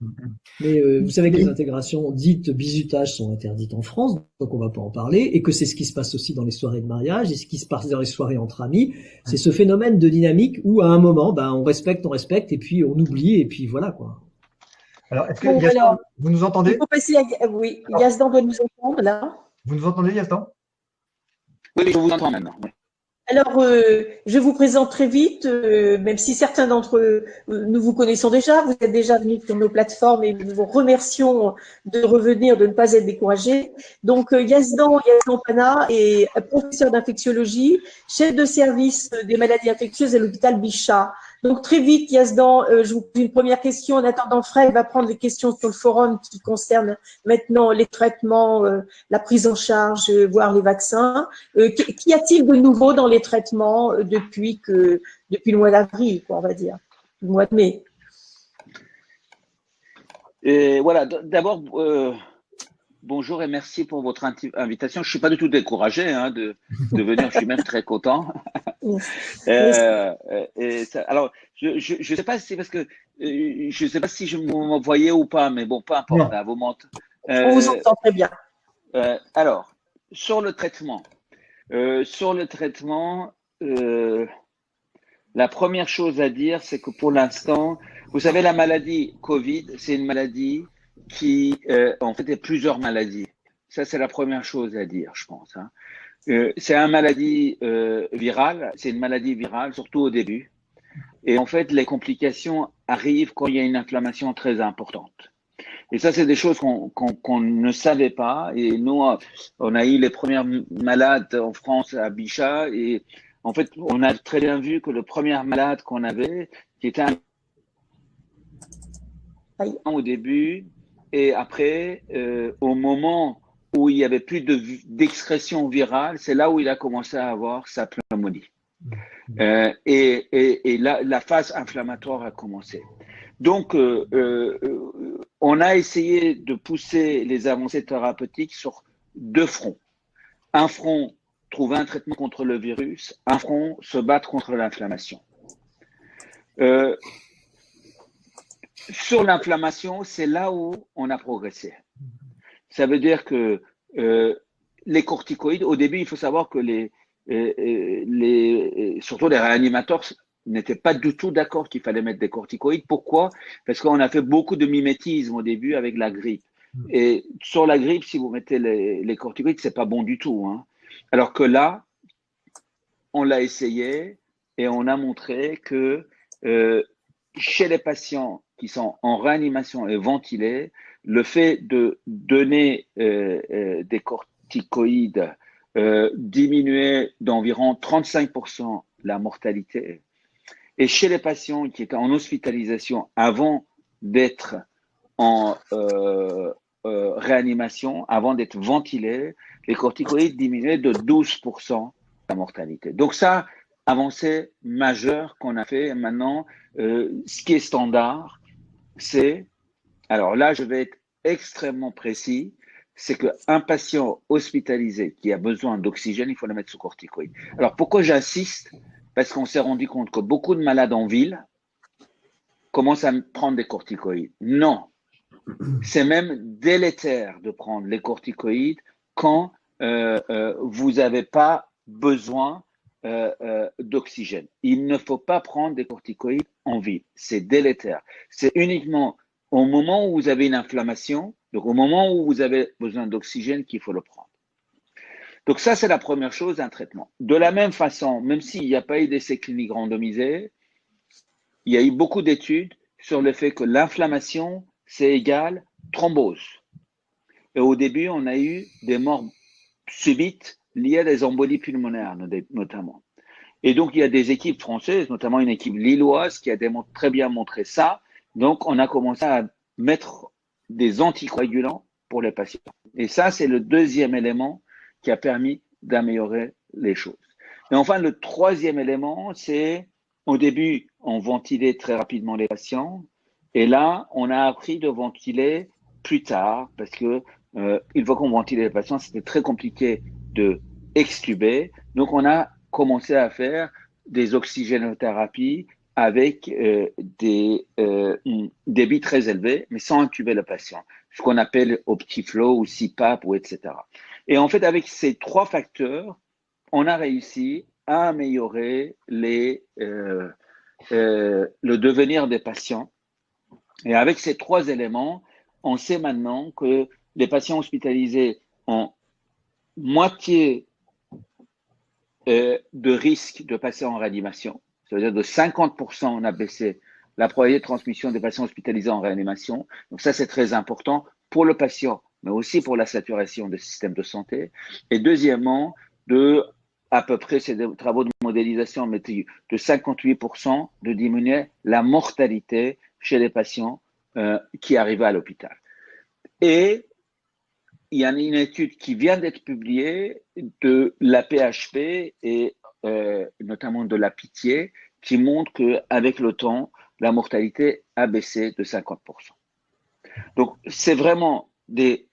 Mais vous savez que les intégrations dites bizutage sont interdites en France, donc on va pas en parler, et que c'est ce qui se passe aussi dans les soirées de mariage, et ce qui se passe dans les soirées entre amis. C'est ce phénomène de dynamique où à un moment, on respecte, et puis on oublie, et puis voilà quoi. Alors, est-ce que Yazdan, vous nous entendez? Oui, Yazdan doit nous entendre là. Vous nous entendez, Yazdan? Oui, je vous entends maintenant. Oui. Alors, je vous présente très vite, même si certains d'entre nous vous connaissons déjà, vous êtes déjà venus sur nos plateformes et nous vous remercions de revenir, de ne pas être découragés. Donc, Yazdan Pana est professeur d'infectiologie, chef de service des maladies infectieuses à l'hôpital Bichat. Donc, très vite, Yazdan, je vous pose une première question. En attendant, Fred va prendre les questions sur le forum qui concernent maintenant les traitements, la prise en charge, voire les vaccins. Qu'y a-t-il de nouveau dans les traitements depuis le mois d'avril, on va dire, le mois de mai? Voilà, d'abord, bonjour et merci pour votre invitation. Je suis pas du tout découragé de venir, je suis même très content. Alors, je sais pas si parce que je sais pas si je m'envoyais ou pas, mais bon, peu importe. Là, vous montre. On vous entend très bien. Alors, sur le traitement, la première chose à dire, c'est que pour l'instant, vous savez, la maladie Covid, c'est une maladie qui, en fait, est plusieurs maladies. Ça, c'est la première chose à dire, je pense. C'est une maladie virale, surtout au début. Et en fait, les complications arrivent quand il y a une inflammation très importante. Et ça, c'est des choses qu'on ne savait pas. Et nous, on a eu les premières malades en France à Bichat. Et en fait, on a très bien vu que le premier malade qu'on avait, qui était au début, et après, au moment où il n'y avait plus d'excrétion virale, c'est là où il a commencé à avoir sa pneumonie. Et là, la phase inflammatoire a commencé. Donc, on a essayé de pousser les avancées thérapeutiques sur deux fronts. Un front, trouver un traitement contre le virus. Un front, se battre contre l'inflammation. Sur l'inflammation, c'est là où on a progressé. Ça veut dire que les corticoïdes, au début, il faut savoir que surtout les réanimateurs n'étaient pas du tout d'accord qu'il fallait mettre des corticoïdes. Pourquoi? Parce qu'on a fait beaucoup de mimétisme au début avec la grippe. Et sur la grippe, si vous mettez les corticoïdes, c'est pas bon du tout, hein. Alors que là, on l'a essayé et on a montré que chez les patients qui sont en réanimation et ventilés, le fait de donner des corticoïdes diminuait d'environ 35% la mortalité. Et chez les patients qui étaient en hospitalisation avant d'être en réanimation, avant d'être ventilés, les corticoïdes diminuaient de 12% la mortalité. Donc ça, avancée majeure qu'on a fait. Maintenant, ce qui est standard, c'est, alors là, je vais être extrêmement précis, c'est qu'un patient hospitalisé qui a besoin d'oxygène, il faut le mettre sous corticoïde. Alors pourquoi j'insiste? Parce qu'on s'est rendu compte que beaucoup de malades en ville commencent à prendre des corticoïdes. Non, c'est même délétère de prendre les corticoïdes quand vous n'avez pas besoin d'oxygène. Il ne faut pas prendre des corticoïdes en ville. C'est délétère. C'est uniquement au moment où vous avez une inflammation, donc au moment où vous avez besoin d'oxygène qu'il faut le prendre. Donc ça, c'est la première chose, un traitement. De la même façon, même s'il n'y a pas eu d'essais cliniques randomisés, il y a eu beaucoup d'études sur le fait que l'inflammation, c'est égal thrombose. Et au début, on a eu des morts subites liées à des embolies pulmonaires, notamment. Et donc, il y a des équipes françaises, notamment une équipe lilloise, qui a très bien montré ça. Donc, on a commencé à mettre des anticoagulants pour les patients. Et ça, c'est le deuxième élément qui a permis d'améliorer les choses. Et enfin, le troisième élément, c'est au début, on ventilait très rapidement les patients. Et là, on a appris de ventiler plus tard parce que une fois qu'on ventilait les patients, c'était très compliqué de extuber. Donc, on a commencé à faire des oxygénothérapies avec des débits très élevés, mais sans intuber le patient, ce qu'on appelle OptiFlow ou CPAP ou etc. Et en fait, avec ces trois facteurs, on a réussi à améliorer le devenir des patients. Et avec ces trois éléments, on sait maintenant que les patients hospitalisés ont moitié de risque de passer en réanimation. C'est-à-dire de 50%, on a baissé la probabilité de transmission des patients hospitalisés en réanimation. Donc ça, c'est très important pour le patient, mais aussi pour la saturation des systèmes de santé. Et deuxièmement, à peu près, c'est des travaux de modélisation, mais de 58% de diminuer la mortalité chez les patients qui arrivaient à l'hôpital. Et il y a une étude qui vient d'être publiée de la PHP et notamment de la Pitié qui montre qu'avec le temps, la mortalité a baissé de 50%. Donc, c'est vraiment des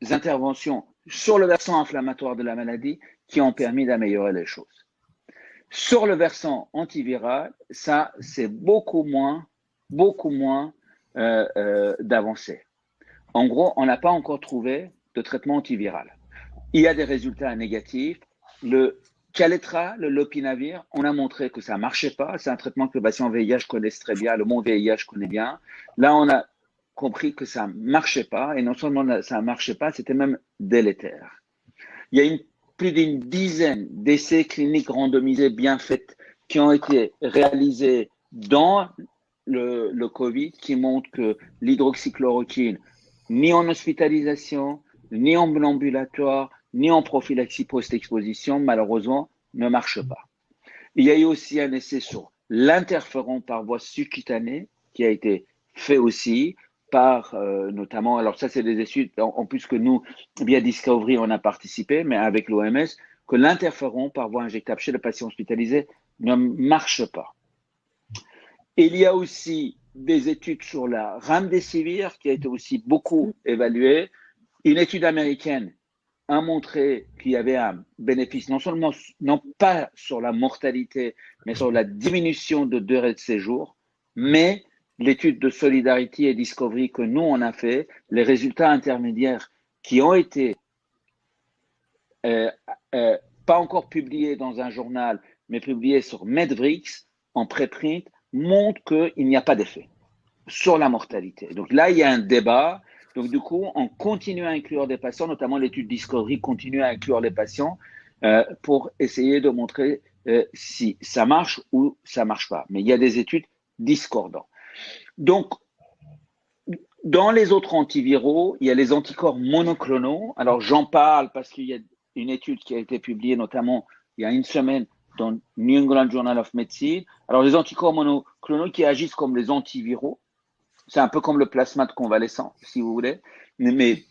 interventions sur le versant inflammatoire de la maladie qui ont permis d'améliorer les choses. Sur le versant antiviral, ça, c'est beaucoup moins d'avancées. En gros, on n'a pas encore trouvé de traitement antiviral. Il y a des résultats négatifs. Le Kaletra, le lopinavir, on a montré que ça ne marchait pas. C'est un traitement que le patient VIH connaissent très bien, le monde VIH connaît bien. Là, on a compris que ça ne marchait pas. Et non seulement ça ne marchait pas, c'était même délétère. Il y a plus d'une dizaine d'essais cliniques randomisés bien faits qui ont été réalisés dans le Covid qui montrent que l'hydroxychloroquine, ni en hospitalisation, ni en ambulatoire, ni en prophylaxie post-exposition, malheureusement, ne marche pas. Il y a eu aussi un essai sur l'interféron par voie subcutanée qui a été fait aussi par notamment, alors ça c'est des études en plus que nous, via Discovery, on a participé, mais avec l'OMS, que l'interféron par voie injectable chez le patient hospitalisé ne marche pas. Il y a aussi des études sur la remdesivir qui a été aussi beaucoup évaluée. Une étude américaine a montré qu'il y avait un bénéfice non pas sur la mortalité, mais sur la diminution de durée de séjour. Mais l'étude de Solidarity et Discovery que nous on a fait, les résultats intermédiaires qui ont été pas encore publiés dans un journal, mais publiés sur Medvrix en préprint, montrent qu'il n'y a pas d'effet sur la mortalité. Donc là, il y a un débat. Donc du coup, on continue à inclure des patients, notamment l'étude Discovery continue à inclure les patients pour essayer de montrer si ça marche ou ça marche pas. Mais il y a des études discordantes. Donc, dans les autres antiviraux, il y a les anticorps monoclonaux. Alors, j'en parle parce qu'il y a une étude qui a été publiée notamment il y a une semaine dans New England Journal of Medicine. Alors, les anticorps monoclonaux qui agissent comme les antiviraux, c'est un peu comme le plasma de convalescence, si vous voulez. Mais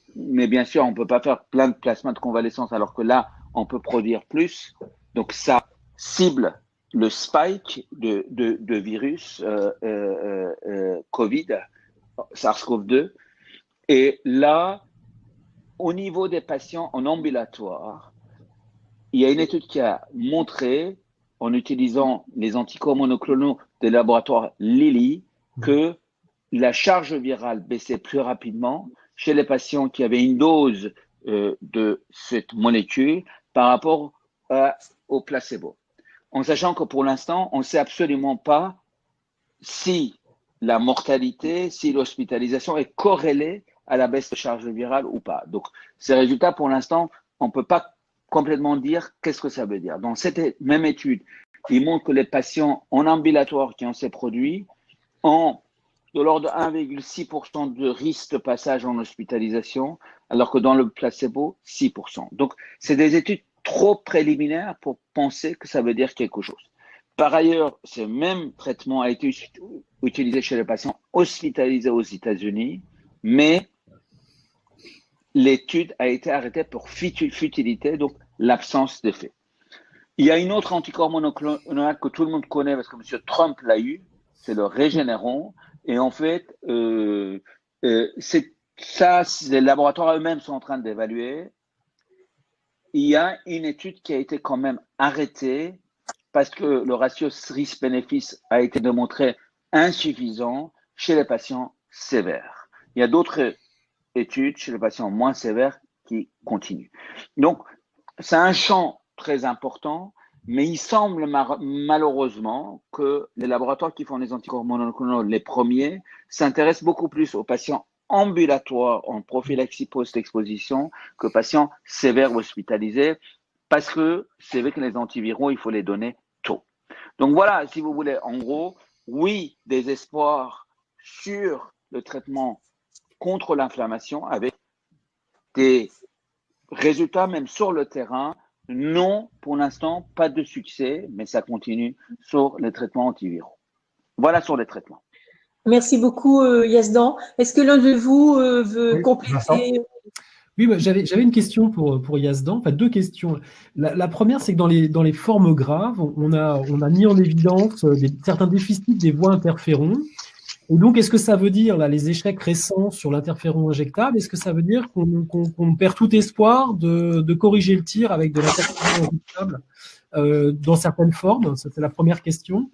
bien sûr, on ne peut pas faire plein de plasma de convalescence alors que là, on peut produire plus. Donc, ça cible le spike de virus Covid, SARS-CoV-2. Et là, au niveau des patients en ambulatoire, il y a une étude qui a montré, en utilisant les anticorps monoclonaux des laboratoires Lilly, que la charge virale baissait plus rapidement chez les patients qui avaient une dose de cette molécule par rapport au placebo. En sachant que pour l'instant, on ne sait absolument pas si la mortalité, si l'hospitalisation est corrélée à la baisse de charge virale ou pas. Donc, ces résultats, pour l'instant, on ne peut pas complètement dire qu'est-ce que ça veut dire. Dans cette même étude, il montre que les patients en ambulatoire qui ont ces produits ont de l'ordre de 1,6% de risque de passage en hospitalisation, alors que dans le placebo, 6%. Donc, c'est des études trop préliminaires pour penser que ça veut dire quelque chose. Par ailleurs, ce même traitement a été utilisé chez les patients hospitalisés aux États-Unis, mais l'étude a été arrêtée pour futilité, donc l'absence d'effet. Il y a une autre anticorps monoclonal que tout le monde connaît parce que M. Trump l'a eu, c'est le Regeneron. Et en fait, ça, les laboratoires eux-mêmes sont en train d'évaluer. Il y a une étude qui a été quand même arrêtée parce que le ratio risque-bénéfice a été démontré insuffisant chez les patients sévères. Il y a d'autres études chez les patients moins sévères qui continuent. Donc, c'est un champ très important, mais il semble malheureusement que les laboratoires qui font les anticorps monoclonaux, les premiers, s'intéressent beaucoup plus aux patients ambulatoires en prophylaxie post-exposition que patients sévères hospitalisés, parce que c'est vrai que les antiviraux, il faut les donner tôt. Donc voilà, si vous voulez, en gros, oui, des espoirs sur le traitement contre l'inflammation avec des résultats même sur le terrain. Non, pour l'instant, pas de succès, mais ça continue sur les traitements antiviraux. Voilà sur les traitements. Merci beaucoup, Yazdan. Est-ce que l'un de vous veut compléter? Oui, bah, j'avais une question pour Yazdan, enfin deux questions. La première, c'est que dans les formes graves, on a mis en évidence certains déficits des voies interférons. Et donc, est-ce que ça veut dire, là, les échecs récents sur l'interféron injectable, est-ce que ça veut dire qu'on perd tout espoir de corriger le tir avec de l'interféron injectable dans certaines formes? C'était la première question.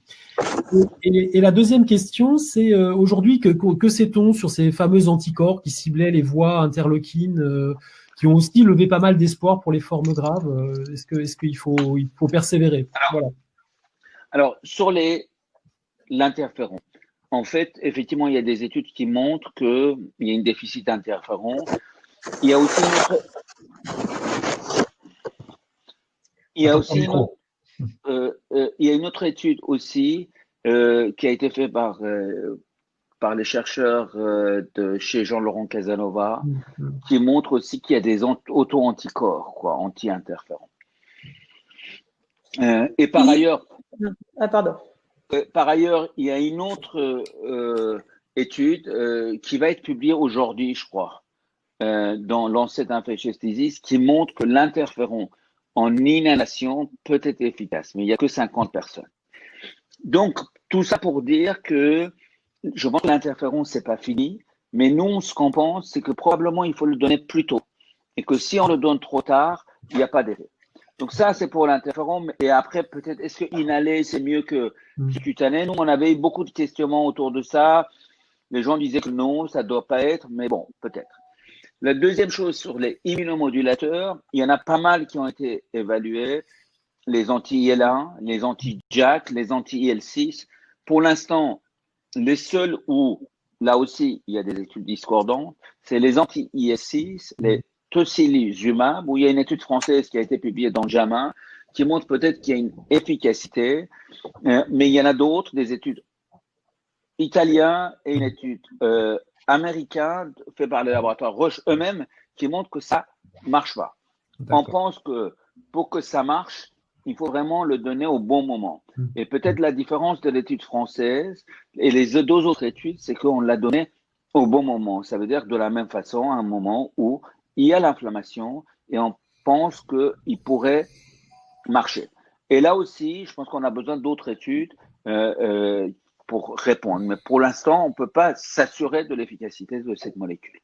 Et la deuxième question, c'est aujourd'hui, que sait-on sur ces fameux anticorps qui ciblaient les voies interleukines, qui ont aussi levé pas mal d'espoir pour les formes graves? Est-ce qu'il faut persévérer? Alors, sur l'interféron, en fait, effectivement, il y a des études qui montrent qu'il y a un déficit d'interféron. Il y a aussi une autre étude aussi qui a été faite par les chercheurs de chez Jean-Laurent Casanova, qui montre aussi qu'il y a des auto-anticorps, anti-interférons. Et par ailleurs, pardon. Par ailleurs, il y a une autre étude qui va être publiée aujourd'hui, je crois, dans Lancet Infectious Disease, qui montre que l'interféron en inhalation peut être efficace, mais il n'y a que 50 personnes. Donc, tout ça pour dire que je pense que l'interféron, c'est pas fini, mais nous, ce qu'on pense, c'est que probablement il faut le donner plus tôt. Et que si on le donne trop tard, il n'y a pas d'effet. Donc ça, c'est pour l'interféron. Et après, peut-être, est-ce que inhaler, c'est mieux que cutané? Nous, on avait eu beaucoup de questionnements autour de ça. Les gens disaient que non, ça ne doit pas être, mais bon, peut-être. La deuxième chose sur les immunomodulateurs, il y en a pas mal qui ont été évalués. Les anti-IL1, les anti-JAK, les anti-IL6. Pour l'instant, les seuls où, là aussi, il y a des études discordantes, c'est les anti-IL6, les tocilizumab, où il y a une étude française qui a été publiée dans JAMA, qui montre peut-être qu'il y a une efficacité, mais il y en a d'autres, des études italiennes et une étude américaine faite par les laboratoires Roche eux-mêmes, qui montrent que ça marche pas. On pense que pour que ça marche, il faut vraiment le donner au bon moment. Et peut-être la différence de l'étude française et les deux autres études, c'est qu'on l'a donné au bon moment. Ça veut dire de la même façon, à un moment où il y a l'inflammation et on pense qu'il pourrait marcher. Et là aussi, je pense qu'on a besoin d'autres études pour répondre. Mais pour l'instant, on ne peut pas s'assurer de l'efficacité de cette molécule.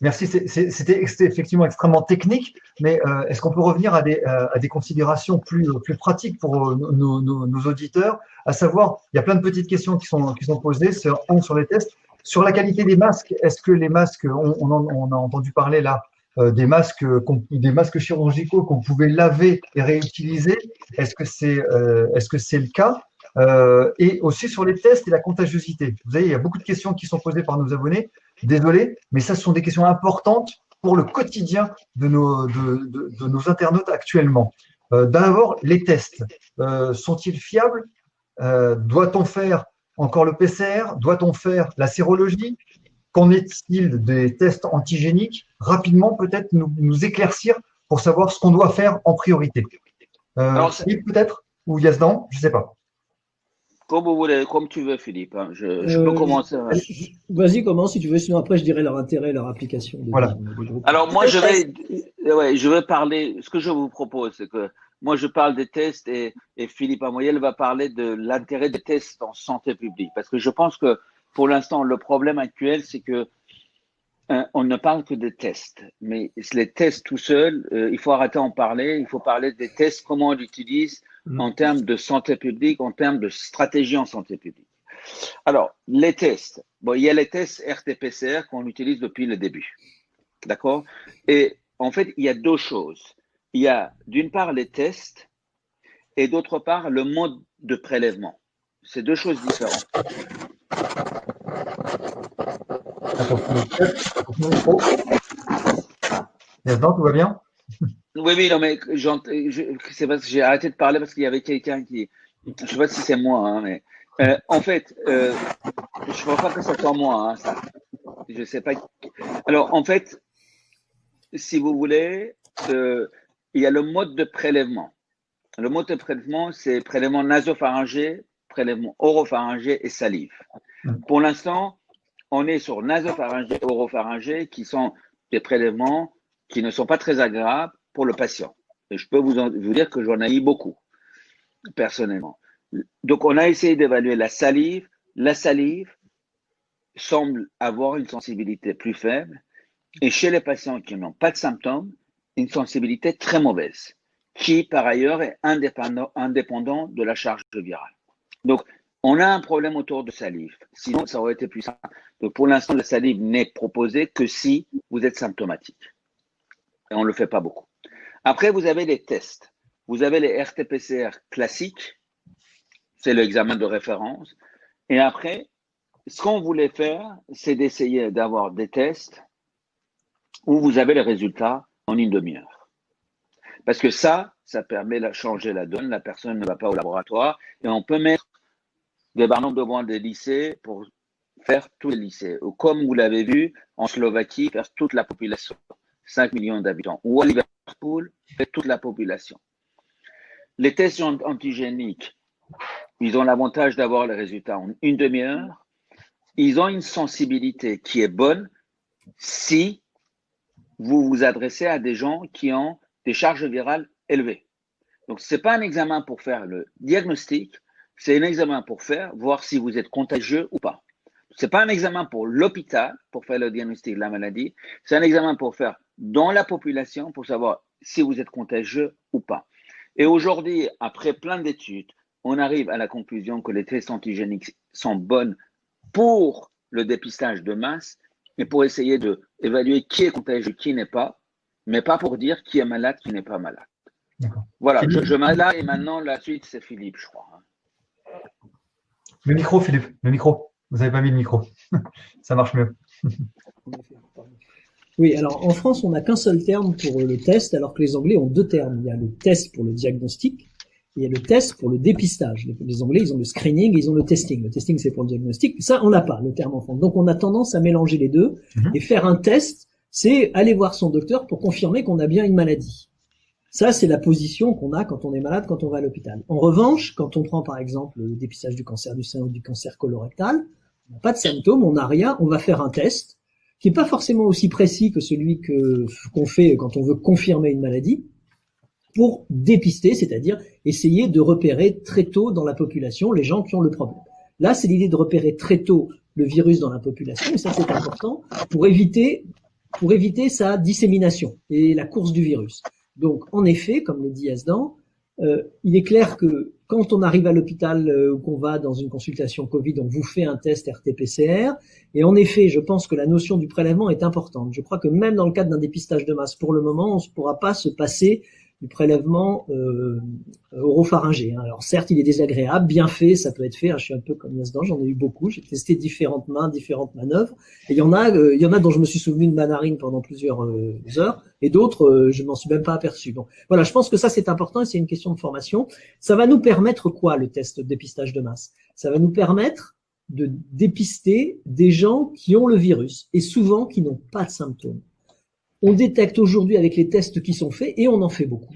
Merci, c'était effectivement extrêmement technique, mais est-ce qu'on peut revenir à des considérations plus pratiques pour nos auditeurs, à savoir, il y a plein de petites questions qui sont posées sur les tests. Sur la qualité des masques, est-ce que les masques, on a entendu parler là, des masques chirurgicaux qu'on pouvait laver et réutiliser, est-ce que c'est le cas? Et aussi sur les tests et la contagiosité. Vous savez, il y a beaucoup de questions qui sont posées par nos abonnés. Désolé, mais ça, ce sont des questions importantes pour le quotidien de nos internautes actuellement. D'abord, les tests. Sont-ils fiables? Doit-on faire encore le PCR? Doit-on faire la sérologie? Qu'en est-il des tests antigéniques? Rapidement, peut-être nous éclaircir pour savoir ce qu'on doit faire en priorité. Philippe, peut-être? Ou Yazdan? Je ne sais pas. Comme vous voulez, comme tu veux, Philippe. Hein. Je peux commencer. Vas-y, commence si tu veux. Sinon, après, je dirai leur intérêt, leur application. Voilà. Alors, moi, je vais parler. Ce que je vous propose, c'est que moi, je parle des tests et Philippe Amoyel va parler de l'intérêt des tests en santé publique. Parce que je pense que, pour l'instant, le problème actuel, c'est que on ne parle que des tests. Mais les tests tout seuls, il faut arrêter d'en parler. Il faut parler des tests, comment on l'utilise en termes de santé publique, en termes de stratégie en santé publique. Alors, les tests. Bon, il y a les tests RT-PCR qu'on utilise depuis le début. D'accord? Et en fait, il y a deux choses. Il y a d'une part les tests et d'autre part le mode de prélèvement. C'est deux choses différentes. Yazdan, tout va bien? Oui, non, mais c'est parce que j'ai arrêté de parler parce qu'il y avait quelqu'un qui. Je ne sais pas si c'est moi, hein, mais en fait, je ne crois pas que ce soit moi. Hein, ça. Je ne sais pas. Alors, en fait, si vous voulez, il y a le mode de prélèvement. Le mode de prélèvement, c'est prélèvement nasopharyngé, prélèvement oropharyngé et salive. Pour l'instant, on est sur nasopharyngé, oropharyngé, qui sont des prélèvements qui ne sont pas très agréables pour le patient. Et je peux vous dire que j'en ai eu beaucoup, personnellement. Donc, on a essayé d'évaluer la salive. La salive semble avoir une sensibilité plus faible. Et chez les patients qui n'ont pas de symptômes, une sensibilité très mauvaise, qui, par ailleurs, est indépendant de la charge virale. Donc, on a un problème autour de salive. Sinon, ça aurait été plus simple. Donc, pour l'instant, la salive n'est proposée que si vous êtes symptomatique. Et on ne le fait pas beaucoup. Après, vous avez les tests. Vous avez les RT-PCR classiques. C'est l'examen de référence. Et après, ce qu'on voulait faire, c'est d'essayer d'avoir des tests où vous avez les résultats en une demi-heure. Parce que ça permet de changer la donne. La personne ne va pas au laboratoire. Et on peut mettre des ballons devant des lycées pour faire tous les lycées. Ou comme vous l'avez vu, en Slovaquie, faire toute la population. 5 millions d'habitants. Ou à Liverpool, fait toute la population. Les tests antigéniques, ils ont l'avantage d'avoir les résultats en une demi-heure. ils ont une sensibilité qui est bonne si vous vous adressez à des gens qui ont des charges virales élevées. Donc, ce n'est pas un examen pour faire le diagnostic, c'est un examen pour voir si vous êtes contagieux ou pas. Ce n'est pas un examen pour l'hôpital, pour faire le diagnostic de la maladie, c'est un examen pour faire dans la population, pour savoir si vous êtes contagieux ou pas. Et aujourd'hui, après plein d'études, on arrive à la conclusion que les tests antigéniques sont bonnes pour le dépistage de masse et pour essayer d'évaluer qui est contagieux, qui n'est pas, mais pas pour dire qui est malade, qui n'est pas malade. Voilà, je m'arrête là et maintenant la suite c'est Philippe, je crois. Le micro, Philippe, le micro. Vous n'avez pas mis le micro. Ça marche mieux. Oui, alors en France, on n'a qu'un seul terme pour le test, alors que les Anglais ont deux termes. Il y a le test pour le diagnostic et il y a le test pour le dépistage. Les Anglais, ils ont le screening et ils ont le testing. Le testing, c'est pour le diagnostic. Ça, on n'a pas le terme en France. Donc, on a tendance à mélanger les deux. Et faire un test, c'est aller voir son docteur pour confirmer qu'on a bien une maladie. Ça, c'est la position qu'on a quand on est malade, quand on va à l'hôpital. En revanche, quand on prend par exemple le dépistage du cancer du sein ou du cancer colorectal, on n'a pas de symptômes, on n'a rien, on va faire un test qui n'est pas forcément aussi précis que celui qu'on fait quand on veut confirmer une maladie, pour dépister, c'est-à-dire essayer de repérer très tôt dans la population les gens qui ont le problème. Là, c'est l'idée de repérer très tôt le virus dans la population, et ça c'est important pour éviter sa dissémination et la course du virus. Donc, en effet, comme le dit Yazdan, il est clair que quand on arrive à l'hôpital ou qu'on va dans une consultation Covid, on vous fait un test RT-PCR. Et en effet, je pense que la notion du prélèvement est importante. Je crois que même dans le cadre d'un dépistage de masse, pour le moment, on ne pourra pas se passer du prélèvement oropharyngé. Alors certes, il est désagréable, bien fait, ça peut être fait. Je suis un peu comme Yazdan, j'en ai eu beaucoup. J'ai testé différentes mains, différentes manœuvres. Et il y en a dont je me suis souvenu de ma narine pendant plusieurs heures, et d'autres, je m'en suis même pas aperçu. Donc voilà, je pense que ça c'est important et c'est une question de formation. Ça va nous permettre quoi, le test de dépistage de masse? Ça va nous permettre de dépister des gens qui ont le virus et souvent qui n'ont pas de symptômes. On détecte aujourd'hui avec les tests qui sont faits, et on en fait beaucoup,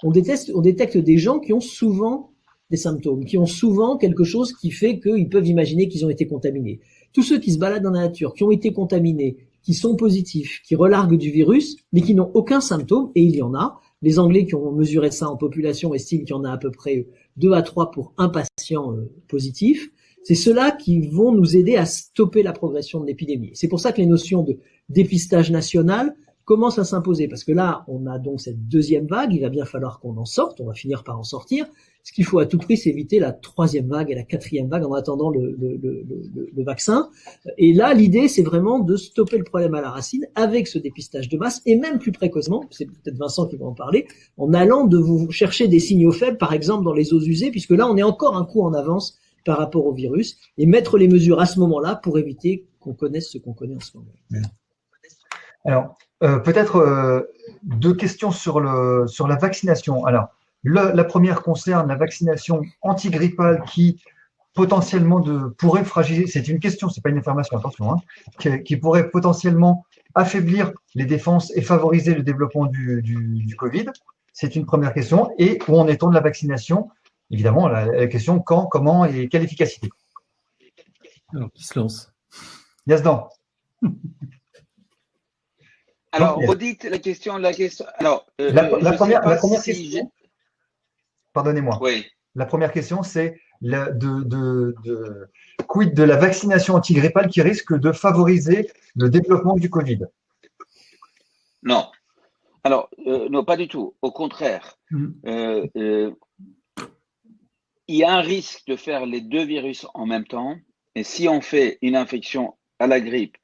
on détecte des gens qui ont souvent des symptômes, qui ont souvent quelque chose qui fait qu'ils peuvent imaginer qu'ils ont été contaminés. Tous ceux qui se baladent dans la nature, qui ont été contaminés, qui sont positifs, qui relarguent du virus, mais qui n'ont aucun symptôme, et il y en a. Les Anglais qui ont mesuré ça en population estiment qu'il y en a à peu près 2 à 3 pour un patient positif. C'est ceux-là qui vont nous aider à stopper la progression de l'épidémie. C'est pour ça que les notions de dépistage national commence à s'imposer, parce que là, on a donc cette deuxième vague, il va bien falloir qu'on en sorte, on va finir par en sortir. Ce qu'il faut à tout prix, c'est éviter la troisième vague et la quatrième vague en attendant le vaccin. Et là, l'idée, c'est vraiment de stopper le problème à la racine avec ce dépistage de masse, et même plus précocement, c'est peut-être Vincent qui va en parler, en allant de vous chercher des signaux faibles, par exemple dans les eaux usées, puisque là, on est encore un coup en avance par rapport au virus, et mettre les mesures à ce moment-là pour éviter qu'on connaisse ce qu'on connaît en ce moment. Alors, peut-être 2 questions sur la vaccination. Alors, la première concerne la vaccination antigrippale qui potentiellement pourrait fragiliser, c'est une question, c'est pas une information, attention, hein, qui pourrait potentiellement affaiblir les défenses et favoriser le développement du Covid. C'est une première question. Et où en est-on de la vaccination? Évidemment, la question quand, comment et quelle efficacité. Alors, qui se lance? Yazdan. Alors, redites la question. Alors, la première question. Pardonnez-moi. Oui. La première question, c'est quid de la vaccination antigrippale qui risque de favoriser le développement du Covid? Non. Alors, non, pas du tout. Au contraire. Il y a un risque de faire les 2 virus en même temps. Et si on fait une infection à la grippe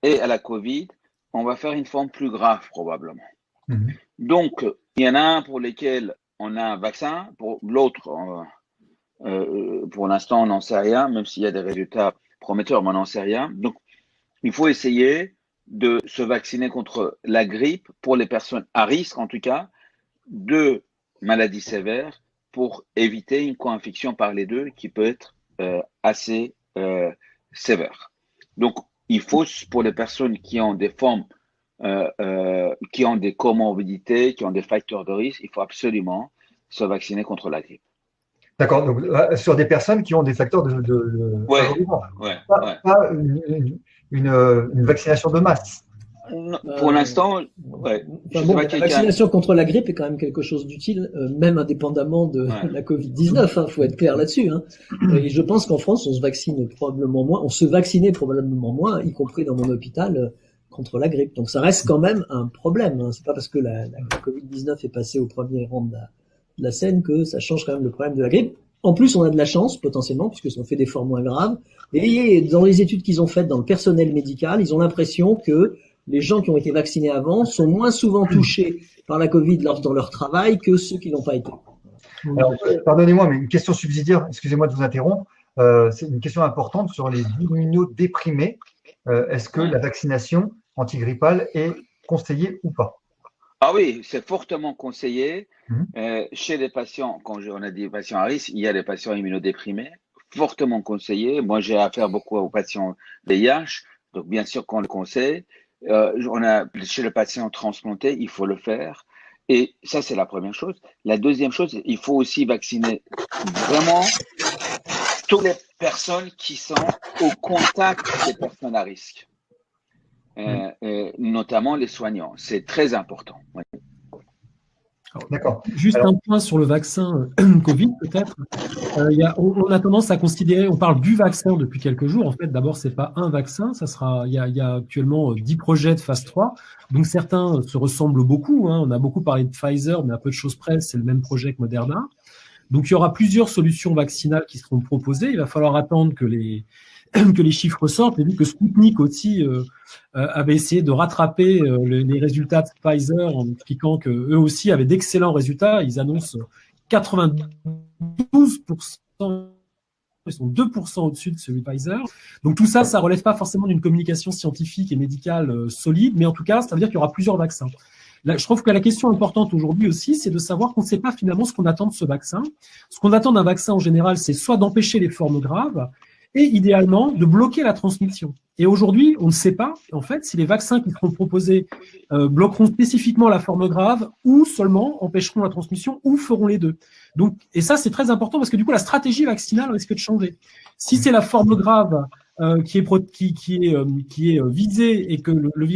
et à la Covid, on va faire une forme plus grave probablement. Donc, il y en a un pour lequel on a un vaccin, pour l'autre, pour l'instant, on n'en sait rien, même s'il y a des résultats prometteurs, mais on n'en sait rien. Donc, il faut essayer de se vacciner contre la grippe pour les personnes à risque, en tout cas, de maladies sévères pour éviter une co-infection par les deux qui peut être assez sévère. Donc, il faut, pour les personnes qui ont des formes, qui ont des comorbidités, qui ont des facteurs de risque, il faut absolument se vacciner contre la grippe. D'accord. Donc, sur des personnes qui ont des facteurs Ouais, favorisants. ouais, Pas, ouais. pas une vaccination de masse. Pour l'instant, ouais. Enfin, bon, la vaccination contre la grippe est quand même quelque chose d'utile, même indépendamment de la Covid-19. Hein, faut être clair là-dessus. Hein. Et je pense qu'en France, on se vaccinait probablement moins, y compris dans mon hôpital, contre la grippe. Donc ça reste quand même un problème. Hein. C'est pas parce que la Covid-19 est passée au premier rang de la scène que ça change quand même le problème de la grippe. En plus, on a de la chance, potentiellement, puisque ça fait des formes moins graves. Et dans les études qu'ils ont faites dans le personnel médical, ils ont l'impression que les gens qui ont été vaccinés avant sont moins souvent touchés par la Covid dans leur travail que ceux qui n'ont pas été. Alors, pardonnez-moi, mais une question subsidiaire, excusez-moi de vous interrompre, c'est une question importante sur les immunodéprimés. Est-ce que la vaccination antigrippale est conseillée ou pas? Ah oui, c'est fortement conseillé. Chez les patients, quand on a des patients à risque, il y a des patients immunodéprimés, fortement conseillé. Moi, j'ai affaire beaucoup aux patients VIH, donc bien sûr qu'on le conseille. Chez le patient transplanté, il faut le faire. Et ça, c'est la première chose. La deuxième chose, il faut aussi vacciner vraiment toutes les personnes qui sont au contact des personnes à risque, notamment les soignants. C'est très important. Ouais. D'accord. Juste un point sur le vaccin Covid, peut-être. On a tendance à considérer, on parle du vaccin depuis quelques jours. En fait, d'abord, c'est pas un vaccin, il y a actuellement 10 projets de phase 3. Donc, certains se ressemblent beaucoup. Hein. On a beaucoup parlé de Pfizer, mais à peu de choses près, c'est le même projet que Moderna. Donc, il y aura plusieurs solutions vaccinales qui seront proposées. Il va falloir attendre que les chiffres sortent. Et vu que Sputnik aussi avait essayé de rattraper les résultats de Pfizer en expliquant qu'eux aussi avaient d'excellents résultats. Ils annoncent 92%, ils sont 2% au-dessus de celui de Pfizer. Donc tout ça, ça relève pas forcément d'une communication scientifique et médicale solide, mais en tout cas, ça veut dire qu'il y aura plusieurs vaccins. Là, je trouve que la question importante aujourd'hui aussi, c'est de savoir qu'on ne sait pas finalement ce qu'on attend de ce vaccin. Ce qu'on attend d'un vaccin en général, c'est soit d'empêcher les formes graves, et idéalement de bloquer la transmission. Et aujourd'hui, on ne sait pas, en fait, si les vaccins qui seront proposés bloqueront spécifiquement la forme grave ou seulement empêcheront la transmission ou feront les deux. Donc, et ça, c'est très important parce que du coup, la stratégie vaccinale risque de changer. Si c'est la forme grave qui est visée et que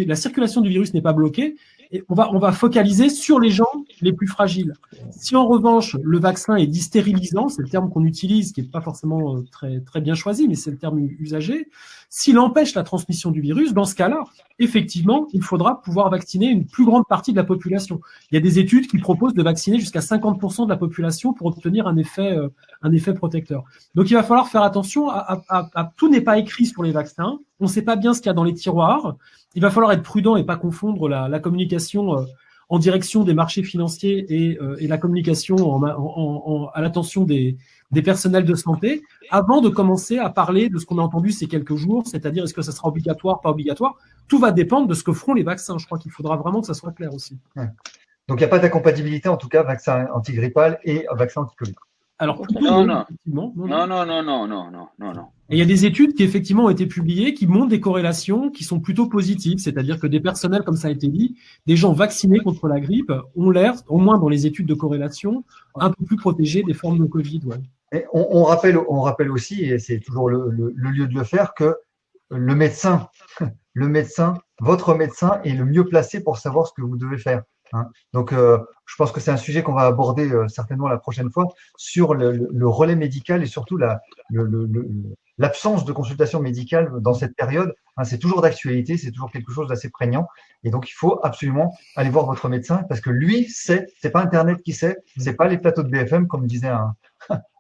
la circulation du virus n'est pas bloquée, et on va focaliser sur les gens les plus fragiles. Si en revanche le vaccin est distérilisant, c'est le terme qu'on utilise, qui n'est pas forcément très très bien choisi, mais c'est le terme usagé. S'il empêche la transmission du virus, dans ce cas-là, effectivement, il faudra pouvoir vacciner une plus grande partie de la population. Il y a des études qui proposent de vacciner jusqu'à 50% de la population pour obtenir un effet protecteur. Donc il va falloir faire attention à tout n'est pas écrit sur les vaccins. On ne sait pas bien ce qu'il y a dans les tiroirs. Il va falloir être prudent et pas confondre la communication en direction des marchés financiers et la communication à l'attention des personnels de santé avant de commencer à parler de ce qu'on a entendu ces quelques jours, c'est-à-dire est-ce que ça sera obligatoire, pas obligatoire. Tout va dépendre de ce que feront les vaccins. Je crois qu'il faudra vraiment que ça soit clair aussi. Ouais. Donc, il n'y a pas d'incompatibilité, en tout cas, vaccin antigrippal et vaccin anti-Covid. Alors, non. Et il y a des études qui effectivement ont été publiées qui montrent des corrélations qui sont plutôt positives, c'est-à-dire que des personnels, comme ça a été dit, des gens vaccinés contre la grippe ont l'air, au moins dans les études de corrélation, un peu plus protégés des formes de Covid. Ouais. Et on rappelle aussi, et c'est toujours le lieu de le faire, que le médecin, votre médecin est le mieux placé pour savoir ce que vous devez faire. Hein. Donc, je pense que c'est un sujet qu'on va aborder certainement la prochaine fois sur le relais médical et surtout l'absence de consultation médicale dans cette période. Hein, c'est toujours d'actualité, c'est toujours quelque chose d'assez prégnant. Et donc, il faut absolument aller voir votre médecin parce que lui sait, c'est pas Internet qui sait, c'est pas les plateaux de BFM comme disait un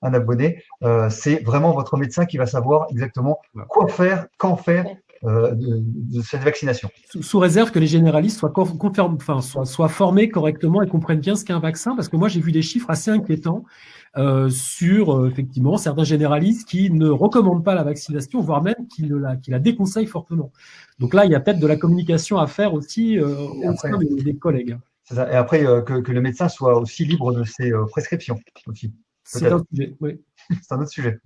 abonné. C'est vraiment votre médecin qui va savoir exactement quoi faire, quand faire. De cette vaccination. Sous réserve que les généralistes soient formés correctement et comprennent bien ce qu'est un vaccin, parce que moi j'ai vu des chiffres assez inquiétants sur effectivement certains généralistes qui ne recommandent pas la vaccination, voire même qui la déconseillent fortement. Donc là, il y a peut-être de la communication à faire aussi au sein des collègues. C'est ça. Et après que le médecin soit aussi libre de ses prescriptions aussi. C'est un sujet, oui. C'est un autre sujet.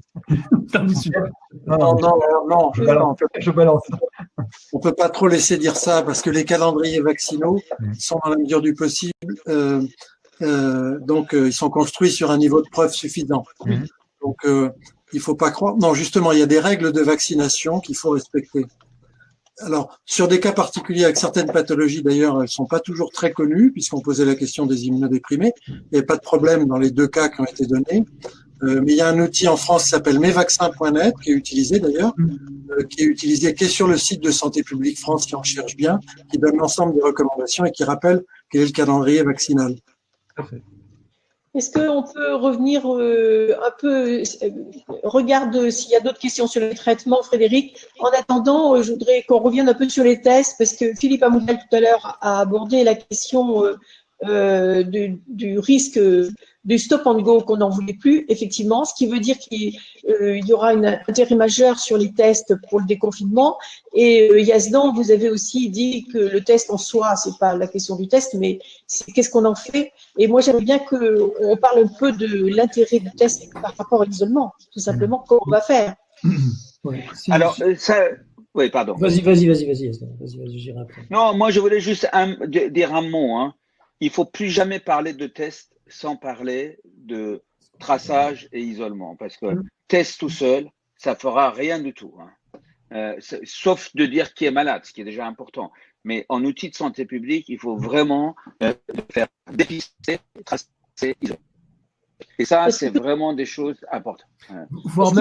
Non, je balance. On peut pas trop laisser dire ça parce que les calendriers vaccinaux sont dans la mesure du possible Donc, ils sont construits sur un niveau de preuve suffisant. Donc, il faut pas croire. Non, justement, il y a des règles de vaccination qu'il faut respecter. Alors, sur des cas particuliers avec certaines pathologies, d'ailleurs, elles sont pas toujours très connues, puisqu'on posait la question des immunodéprimés. Il n'y a pas de problème dans les 2 cas qui ont été donnés. Mais il y a un outil en France qui s'appelle mesvaccins.net, qui est utilisé d'ailleurs, qui est sur le site de Santé publique France, qui en cherche bien, qui donne l'ensemble des recommandations et qui rappelle quel est le calendrier vaccinal. Parfait. Est-ce qu'on peut revenir un peu, regarde s'il y a d'autres questions sur les traitements, Frédéric. En attendant, je voudrais qu'on revienne un peu sur les tests, parce que Philippe Amoudal tout à l'heure a abordé la question du risque du stop and go, qu'on n'en voulait plus, effectivement, ce qui veut dire qu'il y aura un intérêt majeur sur les tests pour le déconfinement. Et Yazdan, vous avez aussi dit que le test en soi, c'est pas la question du test, mais c'est qu'est-ce qu'on en fait. Et moi, j'aimerais bien qu'on parle un peu de l'intérêt du test par rapport à l'isolement, tout simplement, comment on va faire. Ouais. Alors, ça, oui, pardon. Vas-y, Yazdan. Vas-y, j'irai après. Non, moi, je voulais juste dire un mot. Hein. Il faut plus jamais parler de test sans parler de traçage et isolement, parce que test tout seul, ça fera rien du tout. Hein. Sauf de dire qui est malade, ce qui est déjà important. Mais en outil de santé publique, il faut vraiment faire dépister, tracer, isoler. Et ça, c'est vraiment des choses importantes. Voire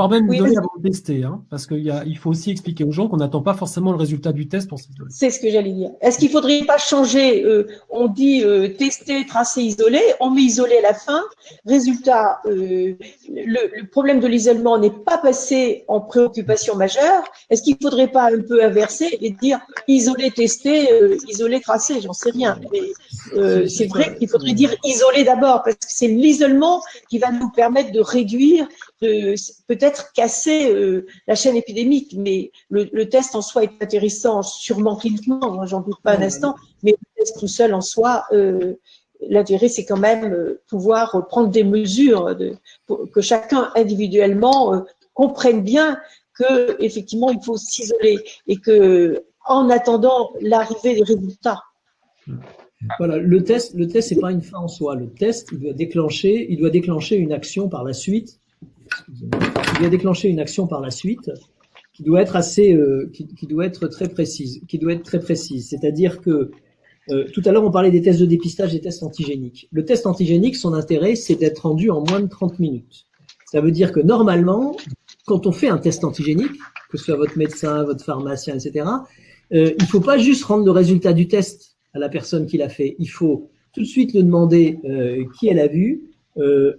même vous donner avant de tester, hein, parce qu'il faut aussi expliquer aux gens qu'on n'attend pas forcément le résultat du test pour s'isoler. C'est ce que j'allais dire. Est-ce qu'il ne faudrait pas changer on dit tester, tracer, isoler, on met isoler à la fin. Résultat, le problème de l'isolement n'est pas passé en préoccupation majeure. Est-ce qu'il ne faudrait pas un peu inverser et dire isoler, tester, isoler, tracer, j'en sais rien. Mais c'est vrai qu'il faudrait dire isoler d'abord, parce que c'est l'isolement qui va nous permettre de réduire, de peut-être casser la chaîne épidémique, mais le test en soi est intéressant, sûrement cliniquement, j'en doute pas un instant, mais le test tout seul en soi, l'intérêt c'est quand même pouvoir prendre des mesures, pour que chacun individuellement comprenne bien que effectivement il faut s'isoler et que en attendant l'arrivée des résultats. Voilà, le test c'est pas une fin en soi. Le test, il doit déclencher une action par la suite. Il doit déclencher une action par la suite qui doit être qui doit être très précise. C'est-à-dire que tout à l'heure on parlait des tests de dépistage, des tests antigéniques. Le test antigénique, son intérêt, c'est d'être rendu en moins de 30 minutes. Ça veut dire que normalement, quand on fait un test antigénique, que ce soit votre médecin, votre pharmacien, etc., il faut pas juste rendre le résultat du test à la personne qui l'a fait. Il faut tout de suite lui demander qui elle a vu.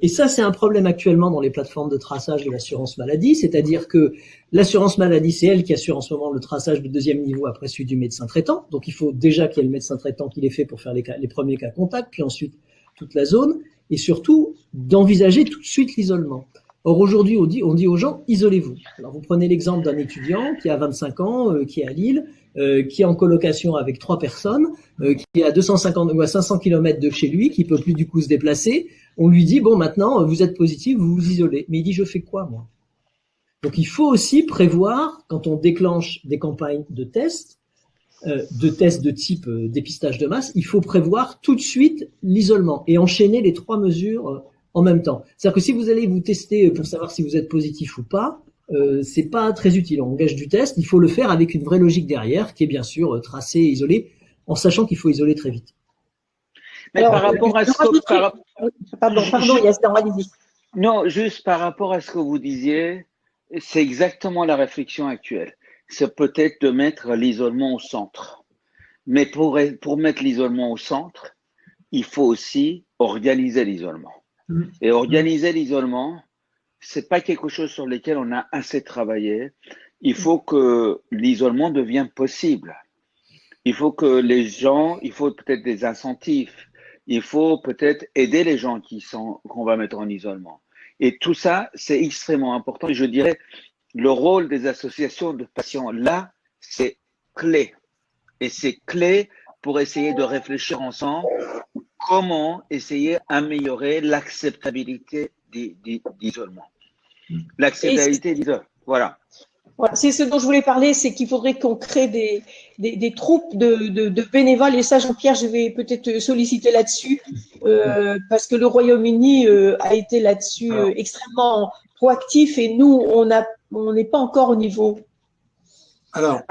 Et ça, c'est un problème actuellement dans les plateformes de traçage de l'assurance maladie, c'est-à-dire que l'assurance maladie, c'est elle qui assure en ce moment le traçage de 2e niveau après celui du médecin traitant. Donc, il faut déjà qu'il y ait le médecin traitant qui l'ait fait pour faire les premiers cas contacts, puis ensuite toute la zone, et surtout d'envisager tout de suite l'isolement. Or, aujourd'hui, on dit aux gens, isolez-vous. Alors, vous prenez l'exemple d'un étudiant qui a 25 ans, qui est à Lille, qui est en colocation avec 3 personnes, qui est à 250 ou à 500 km de chez lui, qui peut plus du coup se déplacer. On lui dit, bon, maintenant, vous êtes positif, vous vous isolez. Mais il dit, je fais quoi, moi? Donc, il faut aussi prévoir, quand on déclenche des campagnes de tests de type dépistage de masse, il faut prévoir tout de suite l'isolement et enchaîner les 3 mesures en même temps. C'est-à-dire que si vous allez vous tester pour savoir si vous êtes positif ou pas, c'est pas très utile. On engage du test, il faut le faire avec une vraie logique derrière, qui est bien sûr tracé et isolé, en sachant qu'il faut isoler très vite. Mais alors, par rapport à ce Pardon, Yazdan, allez-y. Non, juste par rapport à ce que vous disiez, c'est exactement la réflexion actuelle. C'est peut-être de mettre l'isolement au centre. Mais pour mettre l'isolement au centre, il faut aussi organiser l'isolement. Et organiser l'isolement, c'est pas quelque chose sur lequel on a assez travaillé. Il faut que l'isolement devienne possible. Il faut que les gens, il faut peut-être des incentives. Il faut peut-être aider les gens qu'on va mettre en isolement. Et tout ça, c'est extrêmement important. Et je dirais, le rôle des associations de patients là, c'est clé. Et c'est clé pour essayer de réfléchir ensemble comment essayer d'améliorer l'acceptabilité d'isolement. L'acceptabilité d'isolement. Voilà. Voilà, c'est ce dont je voulais parler, c'est qu'il faudrait qu'on crée des troupes de bénévoles. Et ça, Jean-Pierre, je vais peut-être solliciter là-dessus, parce que le Royaume-Uni a été là-dessus extrêmement proactif et nous, on n'est pas encore au niveau. Alors,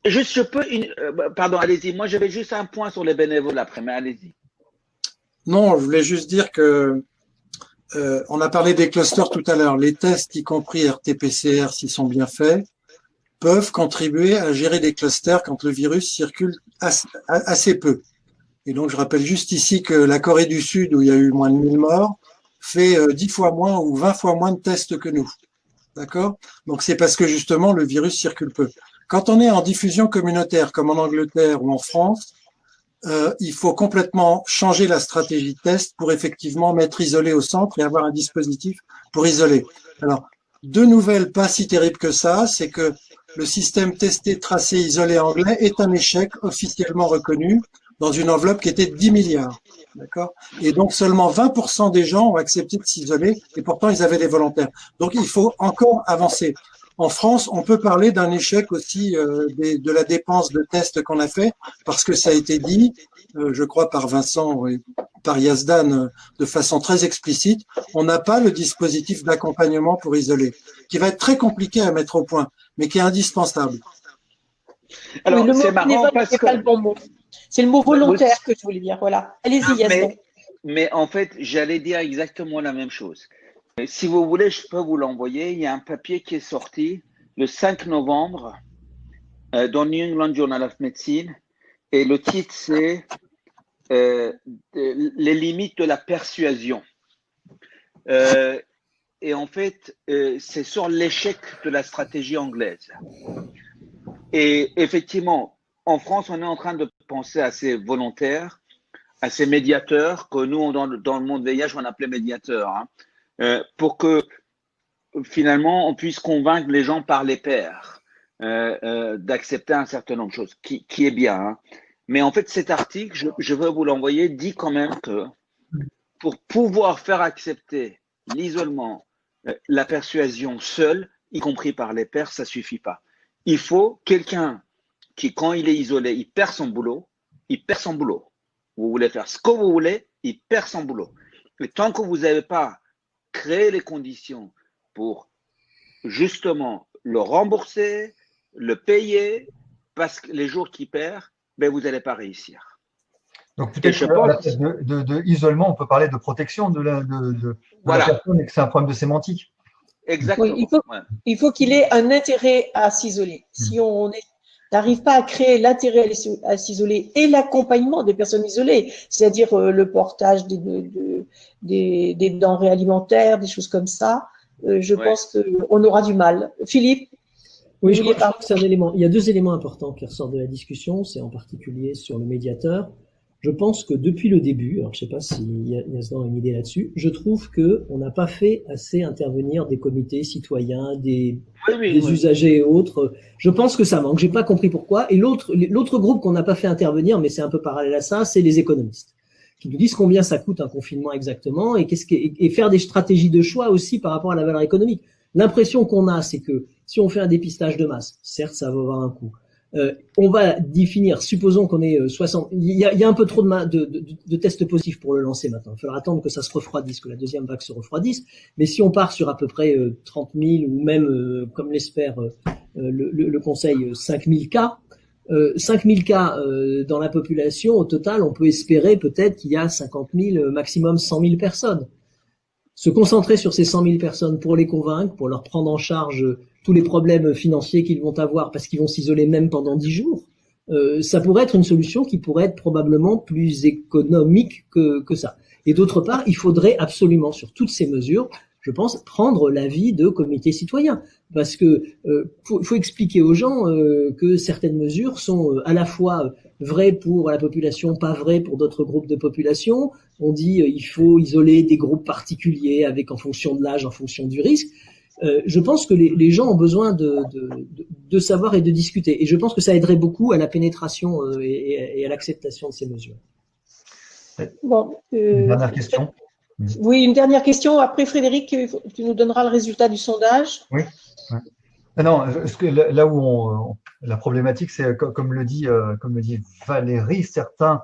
juste, je peux, pardon, allez-y. Moi, j'avais juste un point sur les bénévoles après, mais allez-y. Non, je voulais juste dire que on a parlé des clusters tout à l'heure. Les tests, y compris RT-PCR, s'ils sont bien faits, peuvent contribuer à gérer des clusters quand le virus circule assez peu. Et donc, je rappelle juste ici que la Corée du Sud, où il y a eu moins de 1000 morts, fait 10 fois moins ou 20 fois moins de tests que nous. D'accord? Donc, c'est parce que justement, le virus circule peu. Quand on est en diffusion communautaire, comme en Angleterre ou en France, il faut complètement changer la stratégie de test pour effectivement mettre isolé au centre et avoir un dispositif pour isoler. Alors, deux nouvelles pas si terribles que ça, c'est que le système testé, tracé, isolé anglais est un échec officiellement reconnu dans une enveloppe qui était de 10 milliards. D'accord? Et donc, seulement 20% des gens ont accepté de s'isoler et pourtant, ils avaient des volontaires. Donc, il faut encore avancer. En France, on peut parler d'un échec aussi de la dépense de tests qu'on a fait, parce que ça a été dit, je crois par Vincent et par Yazdan de façon très explicite, on n'a pas le dispositif d'accompagnement pour isoler, qui va être très compliqué à mettre au point, mais qui est indispensable. Alors, oui, c'est marrant parce que… pas le bon mot. C'est le mot volontaire que je voulais dire. Voilà. Allez-y, Yazdan. Mais en fait, j'allais dire exactement la même chose. Si vous voulez, je peux vous l'envoyer. Il y a un papier qui est sorti le 5 novembre dans New England Journal of Medicine et le titre c'est les limites de la persuasion. Et en fait, c'est sur l'échec de la stratégie anglaise. Et effectivement, en France, on est en train de penser à ces volontaires, à ces médiateurs que nous, dans le monde VIH, on appelait médiateurs, hein. Pour que finalement on puisse convaincre les gens par les pairs d'accepter un certain nombre de choses, qui est bien. Hein. Mais en fait, cet article, je veux vous l'envoyer, dit quand même que pour pouvoir faire accepter l'isolement, la persuasion seule, y compris par les pairs, ça suffit pas. Il faut quelqu'un qui, quand il est isolé, il perd son boulot, Vous voulez faire ce que vous voulez, il perd son boulot. Et tant que vous n'avez pas créer les conditions pour justement le rembourser, le payer, parce que les jours qu'il perd, ben vous n'allez pas réussir. Donc peut-être qu'à la place de isolement, on peut parler de protection de la personne et que c'est un problème de sémantique. Exactement. Oui, il faut qu'il ait un intérêt à s'isoler. Si on n'arrive pas à créer l'intérêt à s'isoler et l'accompagnement des personnes isolées, c'est-à-dire le portage des denrées alimentaires, des choses comme ça, je pense qu'on aura du mal. Philippe? Oui, je crois que c'est un élément. Il y a deux éléments importants qui ressortent de la discussion, c'est en particulier sur le médiateur. Je pense que depuis le début, alors je sais pas si Yazdan a une idée là-dessus, je trouve que on n'a pas fait assez intervenir des comités citoyens, des usagers et autres. Je pense que ça manque. J'ai pas compris pourquoi. Et l'autre groupe qu'on n'a pas fait intervenir, mais c'est un peu parallèle à ça, c'est les économistes, qui nous disent combien ça coûte un confinement exactement et faire des stratégies de choix aussi par rapport à la valeur économique. L'impression qu'on a, c'est que si on fait un dépistage de masse, certes, ça va avoir un coût. On va définir, supposons qu'on ait 60, il y a un peu trop de tests positifs pour le lancer maintenant. Il faudra attendre que ça se refroidisse, que la deuxième vague se refroidisse. Mais si on part sur à peu près 30 000 ou même, comme l'espère le Conseil, 5 000 cas, 5 000 cas dans la population, au total, on peut espérer peut-être qu'il y a 50 000, maximum 100 000 personnes. Se concentrer sur ces 100 000 personnes pour les convaincre, pour leur prendre en charge tous les problèmes financiers qu'ils vont avoir parce qu'ils vont s'isoler même pendant 10 jours, ça pourrait être une solution qui pourrait être probablement plus économique que ça. Et d'autre part, il faudrait absolument, sur toutes ces mesures, je pense, prendre l'avis de comités citoyens. Parce que faut expliquer aux gens que certaines mesures sont à la fois vraies pour la population, pas vraies pour d'autres groupes de population. On dit il faut isoler des groupes particuliers avec en fonction de l'âge, en fonction du risque. Je pense que les gens ont besoin de savoir et de discuter. Et je pense que ça aiderait beaucoup à la pénétration et à l'acceptation de ces mesures. Bon, une dernière question. Oui, une dernière question. Après, Frédéric, tu nous donneras le résultat du sondage. Oui. Non, là où la problématique, c'est comme le dit Valérie, certains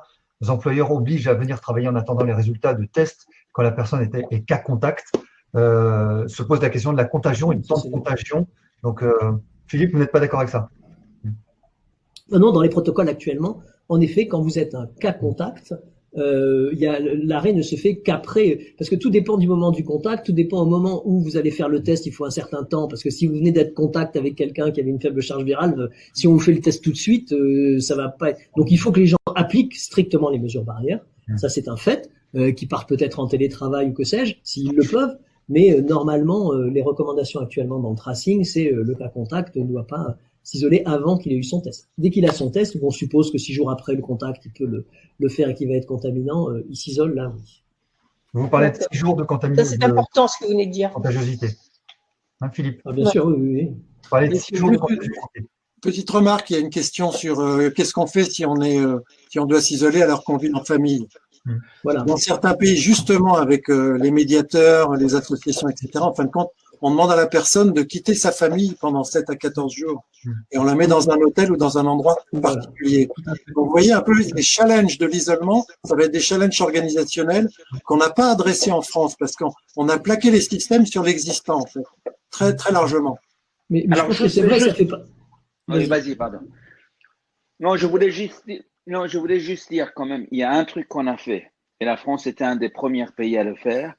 employeurs obligent à venir travailler en attendant les résultats de tests quand la personne est cas contact. Se pose la question de la contagion, une temps de contagion. Donc, Philippe, vous n'êtes pas d'accord avec ça? Non, dans les protocoles actuellement, en effet, quand vous êtes un cas contact, l'arrêt ne se fait qu'après, parce que tout dépend du moment du contact, tout dépend au moment où vous allez faire le test, il faut un certain temps, parce que si vous venez d'être contact avec quelqu'un qui avait une faible charge virale, si on vous fait le test tout de suite, ça va pas être... Donc il faut que les gens appliquent strictement les mesures barrières, ça c'est un fait, qui partent peut-être en télétravail ou que sais-je, s'ils le peuvent, mais normalement, les recommandations actuellement dans le tracing, c'est le cas contact ne doit pas s'isoler avant qu'il ait eu son test. Dès qu'il a son test, on suppose que 6 jours après le contact, il peut le faire et qu'il va être contaminant, il s'isole là, oui. Vous parlez de 6 jours de contamination. Ça, c'est important ce que vous venez de dire. Contagiosité. Hein, Philippe? Bien sûr, oui. Vous parlez de 6 jours de contagiosité. Petite remarque, il y a une question sur qu'est-ce qu'on fait si on doit s'isoler alors qu'on vit en famille. Voilà. Dans certains pays, justement, avec les médiateurs, les associations, etc., en fin de compte, on demande à la personne de quitter sa famille pendant 7 à 14 jours et on la met dans un hôtel ou dans un endroit particulier. Donc, vous voyez un peu les challenges de l'isolement, ça va être des challenges organisationnels qu'on n'a pas adressés en France parce qu'on a plaqué les systèmes sur l'existant, en fait, très, très largement. Mais alors, je pense que c'est vrai, ça fait pas... Oui, vas-y, pardon. Non, je voulais juste dire quand même, il y a un truc qu'on a fait, et la France était un des premiers pays à le faire,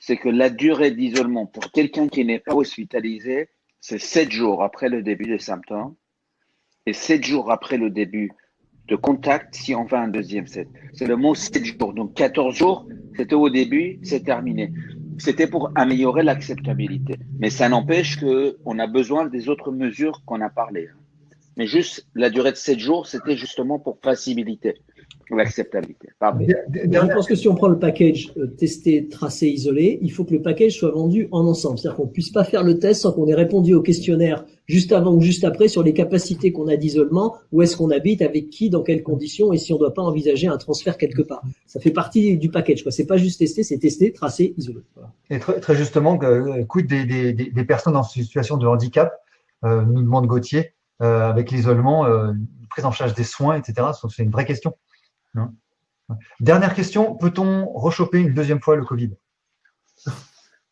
c'est que la durée d'isolement pour quelqu'un qui n'est pas hospitalisé, c'est 7 jours après le début des symptômes et 7 jours après le début de contact si on fait un deuxième set. C'est le mot 7 jours. Donc 14 jours, c'était au début, c'est terminé. C'était pour améliorer l'acceptabilité. Mais ça n'empêche qu'on a besoin des autres mesures qu'on a parlé. Mais juste la durée de 7 jours, c'était justement pour faciliter l'acceptabilité. Je pense que si on prend le package testé, tracé, isolé, il faut que le package soit vendu en ensemble. C'est-à-dire qu'on ne puisse pas faire le test sans qu'on ait répondu au questionnaire juste avant ou juste après sur les capacités qu'on a d'isolement, où est-ce qu'on habite, avec qui, dans quelles conditions, et si on ne doit pas envisager un transfert quelque part. Ça fait partie du package, quoi. C'est pas juste testé, c'est testé, tracé, isolé. Voilà. Et très justement, quid des personnes en situation de handicap, nous demande Gauthier, avec l'isolement, prise en charge des soins, etc. C'est une vraie question. Non. Dernière question, peut-on rechoper une deuxième fois le Covid?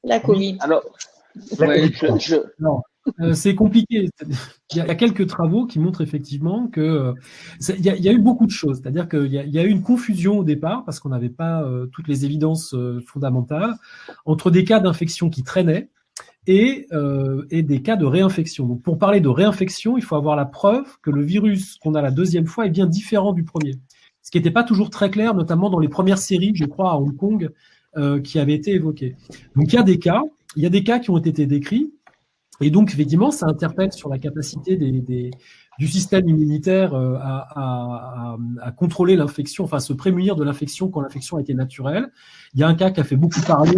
La Covid. Alors, Non, c'est compliqué. Il y a quelques travaux qui montrent effectivement que il y a eu beaucoup de choses. C'est-à-dire qu'il y a eu une confusion au départ parce qu'on n'avait pas toutes les évidences fondamentales entre des cas d'infection qui traînaient et des cas de réinfection. Donc, pour parler de réinfection, il faut avoir la preuve que le virus qu'on a la deuxième fois est bien différent du premier. Ce qui n'était pas toujours très clair, notamment dans les premières séries, je crois, à Hong Kong, qui avaient été évoquées. Donc, il y a des cas qui ont été décrits, et donc, effectivement, ça interpelle sur la capacité du système immunitaire à contrôler l'infection, enfin, à se prémunir de l'infection quand l'infection a été naturelle. Il y a un cas qui a fait beaucoup parler,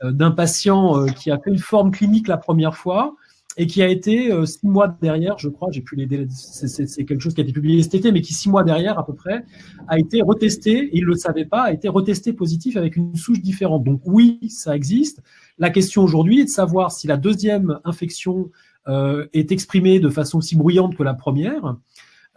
d'un patient qui a fait une forme clinique la première fois, et qui a été 6 mois derrière, je crois, j'ai plus les délais, c'est quelque chose qui a été publié cet été, mais qui 6 mois derrière à peu près a été retesté, et il le savait pas, a été retesté positif avec une souche différente. Donc oui, ça existe. La question aujourd'hui est de savoir si la deuxième infection est exprimée de façon aussi bruyante que la première.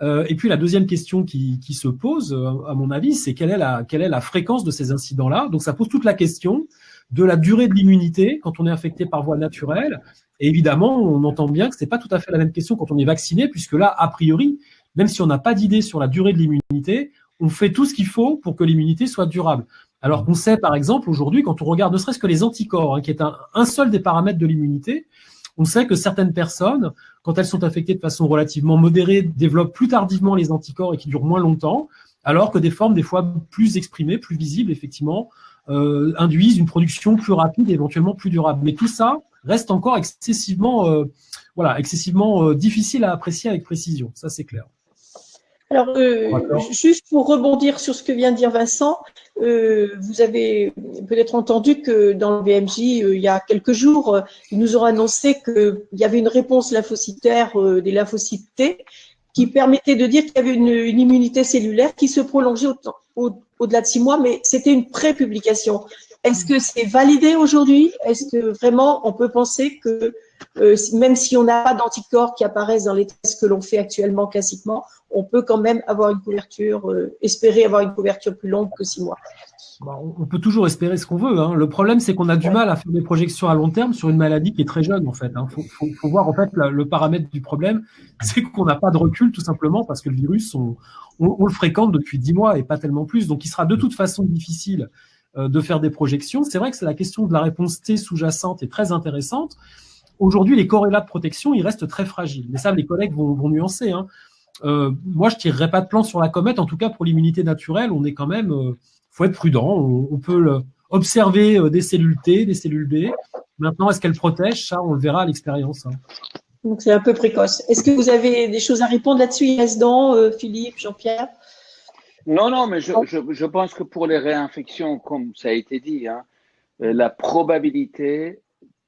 Et puis la deuxième question qui se pose, à mon avis, c'est quelle est la fréquence de ces incidents-là. Donc ça pose toute la question de la durée de l'immunité quand on est infecté par voie naturelle. Et évidemment, on entend bien que c'est pas tout à fait la même question quand on est vacciné, puisque là, a priori, même si on n'a pas d'idée sur la durée de l'immunité, on fait tout ce qu'il faut pour que l'immunité soit durable. Alors qu'on sait, par exemple, aujourd'hui, quand on regarde ne serait-ce que les anticorps, qui est un seul des paramètres de l'immunité, on sait que certaines personnes, quand elles sont infectées de façon relativement modérée, développent plus tardivement les anticorps et qui durent moins longtemps, alors que des formes des fois plus exprimées, plus visibles, effectivement, induisent une production plus rapide et éventuellement plus durable. Mais tout ça reste encore excessivement difficile à apprécier avec précision. Ça, c'est clair. Alors, juste pour rebondir sur ce que vient de dire Vincent, vous avez peut-être entendu que dans le BMJ, il y a quelques jours, ils nous ont annoncé qu'il y avait une réponse lymphocytaire des lymphocytes T qui permettait de dire qu'il y avait une immunité cellulaire qui se prolongeait au-delà de 6 mois, mais c'était une pré-publication. est-ce que c'est validé aujourd'hui? Est-ce que vraiment on peut penser que même si on n'a pas d'anticorps qui apparaissent dans les tests que l'on fait actuellement classiquement, on peut quand même avoir une couverture, espérer avoir une couverture plus longue que 6 mois? On peut toujours espérer ce qu'on veut, hein. Le problème, c'est qu'on a du mal à faire des projections à long terme sur une maladie qui est très jeune, en fait, hein. Faut voir, en fait, le paramètre du problème, c'est qu'on n'a pas de recul, tout simplement, parce que le virus, on le fréquente depuis 10 mois et pas tellement plus. Donc, il sera de toute façon difficile de faire des projections. C'est vrai que c'est la question de la réponse T sous-jacente est très intéressante. Aujourd'hui, les corrélats de protection, ils restent très fragiles. Mais ça, les collègues vont nuancer, hein. Moi, je tirerai pas de plan sur la comète. En tout cas, pour l'immunité naturelle, on est quand même, faut être prudent. On peut observer des cellules T, des cellules B. Maintenant, est-ce qu'elles protègent? Ça, on le verra à l'expérience, hein. Donc, c'est un peu précoce. Est-ce que vous avez des choses à répondre là-dessus, Philippe, Jean-Pierre? Non, mais je pense que pour les réinfections, comme ça a été dit, hein, la probabilité,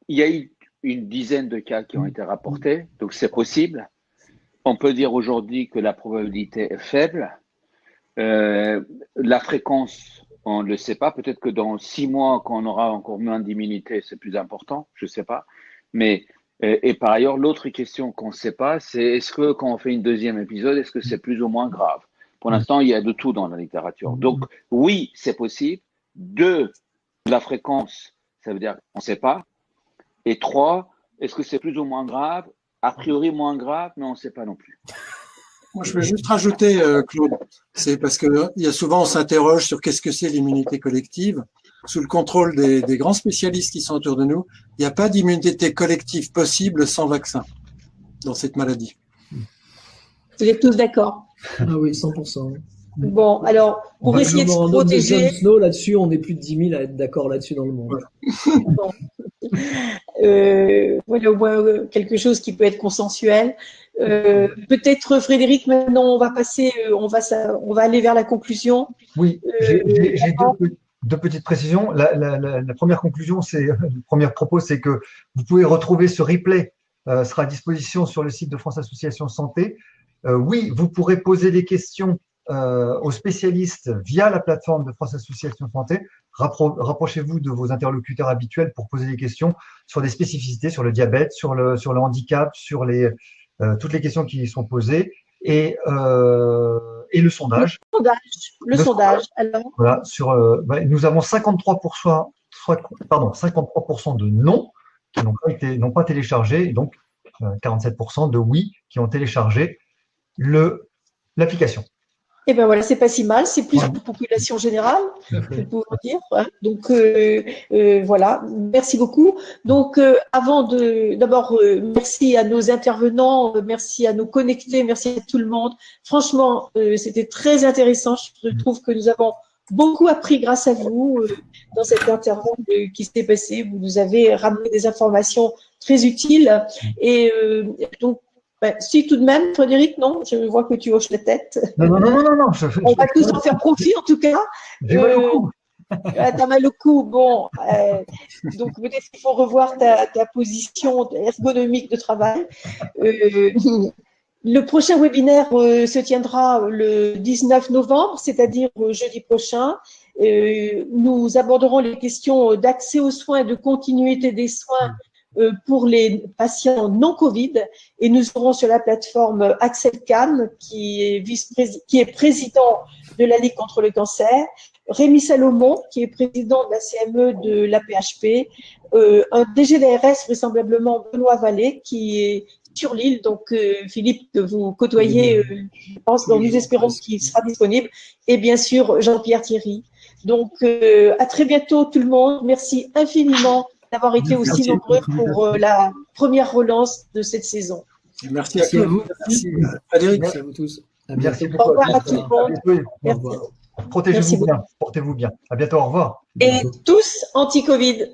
il y a eu une dizaine de cas qui ont été rapportés, donc c'est possible. On peut dire aujourd'hui que la probabilité est faible. La fréquence, on ne le sait pas. Peut-être que dans 6 mois, quand on aura encore moins d'immunité, c'est plus important. Je ne sais pas. Mais et par ailleurs, l'autre question qu'on ne sait pas, c'est est-ce que quand on fait une deuxième épisode, est-ce que c'est plus ou moins grave? Pour l'instant, il y a de tout dans la littérature. Donc, oui, c'est possible. 2, la fréquence, ça veut dire qu'on ne sait pas. Et 3, est-ce que c'est plus ou moins grave? A priori, moins grave, mais on ne sait pas non plus. Moi, je veux juste rajouter, Claude, c'est parce que il y a souvent, on s'interroge sur qu'est-ce que c'est l'immunité collective. Sous le contrôle des grands spécialistes qui sont autour de nous, il n'y a pas d'immunité collective possible sans vaccin dans cette maladie. Vous êtes tous d'accord? Ah oui, 100%. Bon, alors, pour essayer de se protéger… John Snow, là-dessus, on est plus de 10 000 à être d'accord là-dessus dans le monde. Bon. Voilà au moins quelque chose qui peut être consensuel. Peut-être Frédéric, maintenant on va passer, on va aller vers la conclusion. Oui, j'ai deux petites précisions. La première conclusion, le premier propos, c'est que vous pouvez retrouver ce replay, sera à disposition sur le site de France Association Santé. Oui, vous pourrez poser des questions aux spécialistes via la plateforme de France Association Santé. Rapprochez-vous de vos interlocuteurs habituels pour poser des questions sur des spécificités, sur le diabète, sur le handicap, sur toutes les questions qui y sont posées et le sondage. Le sondage. Alors. Voilà, nous avons 53% de non qui n'ont pas téléchargé, et donc 47% de oui qui ont téléchargé l'application. Eh bien voilà, c'est pas si mal, c'est plus une population générale, je peux vous dire. Donc voilà, merci beaucoup. Donc d'abord merci à nos intervenants, merci à nos connectés, merci à tout le monde. Franchement, c'était très intéressant. Je trouve que nous avons beaucoup appris grâce à vous dans cette intervention qui s'est passée. Vous nous avez ramené des informations très utiles et donc. Si, tout de même, Frédéric, non, je vois que tu hoches la tête. Non. On va tous en faire profit, en tout cas. J'ai mal au cou. T'as mal au cou, bon. Donc, peut-être qu'il faut revoir ta position ergonomique de travail. Le prochain webinaire se tiendra le 19 novembre, c'est-à-dire jeudi prochain. Nous aborderons les questions d'accès aux soins et de continuité des soins pour les patients non Covid, et nous aurons sur la plateforme Axel Kahn, qui est président de la Ligue contre le cancer, Rémi Salomon, qui est président de la CME de l'AP-HP, un DG d'ARS, vraisemblablement Benoît Vallée, qui est sur l'île, donc Philippe, que vous côtoyez, je pense, donc nous espérons qu'il sera disponible, et bien sûr Jean-Pierre Thierry. Donc à très bientôt tout le monde, merci infiniment d'avoir été aussi nombreux pour la première relance de cette saison. Merci à vous. Merci Frédéric. Merci à vous tous. Merci beaucoup. Au revoir à tout le monde. Merci. Protégez-vous bien. Portez-vous bien. À bientôt. Au revoir. Et tous anti-Covid.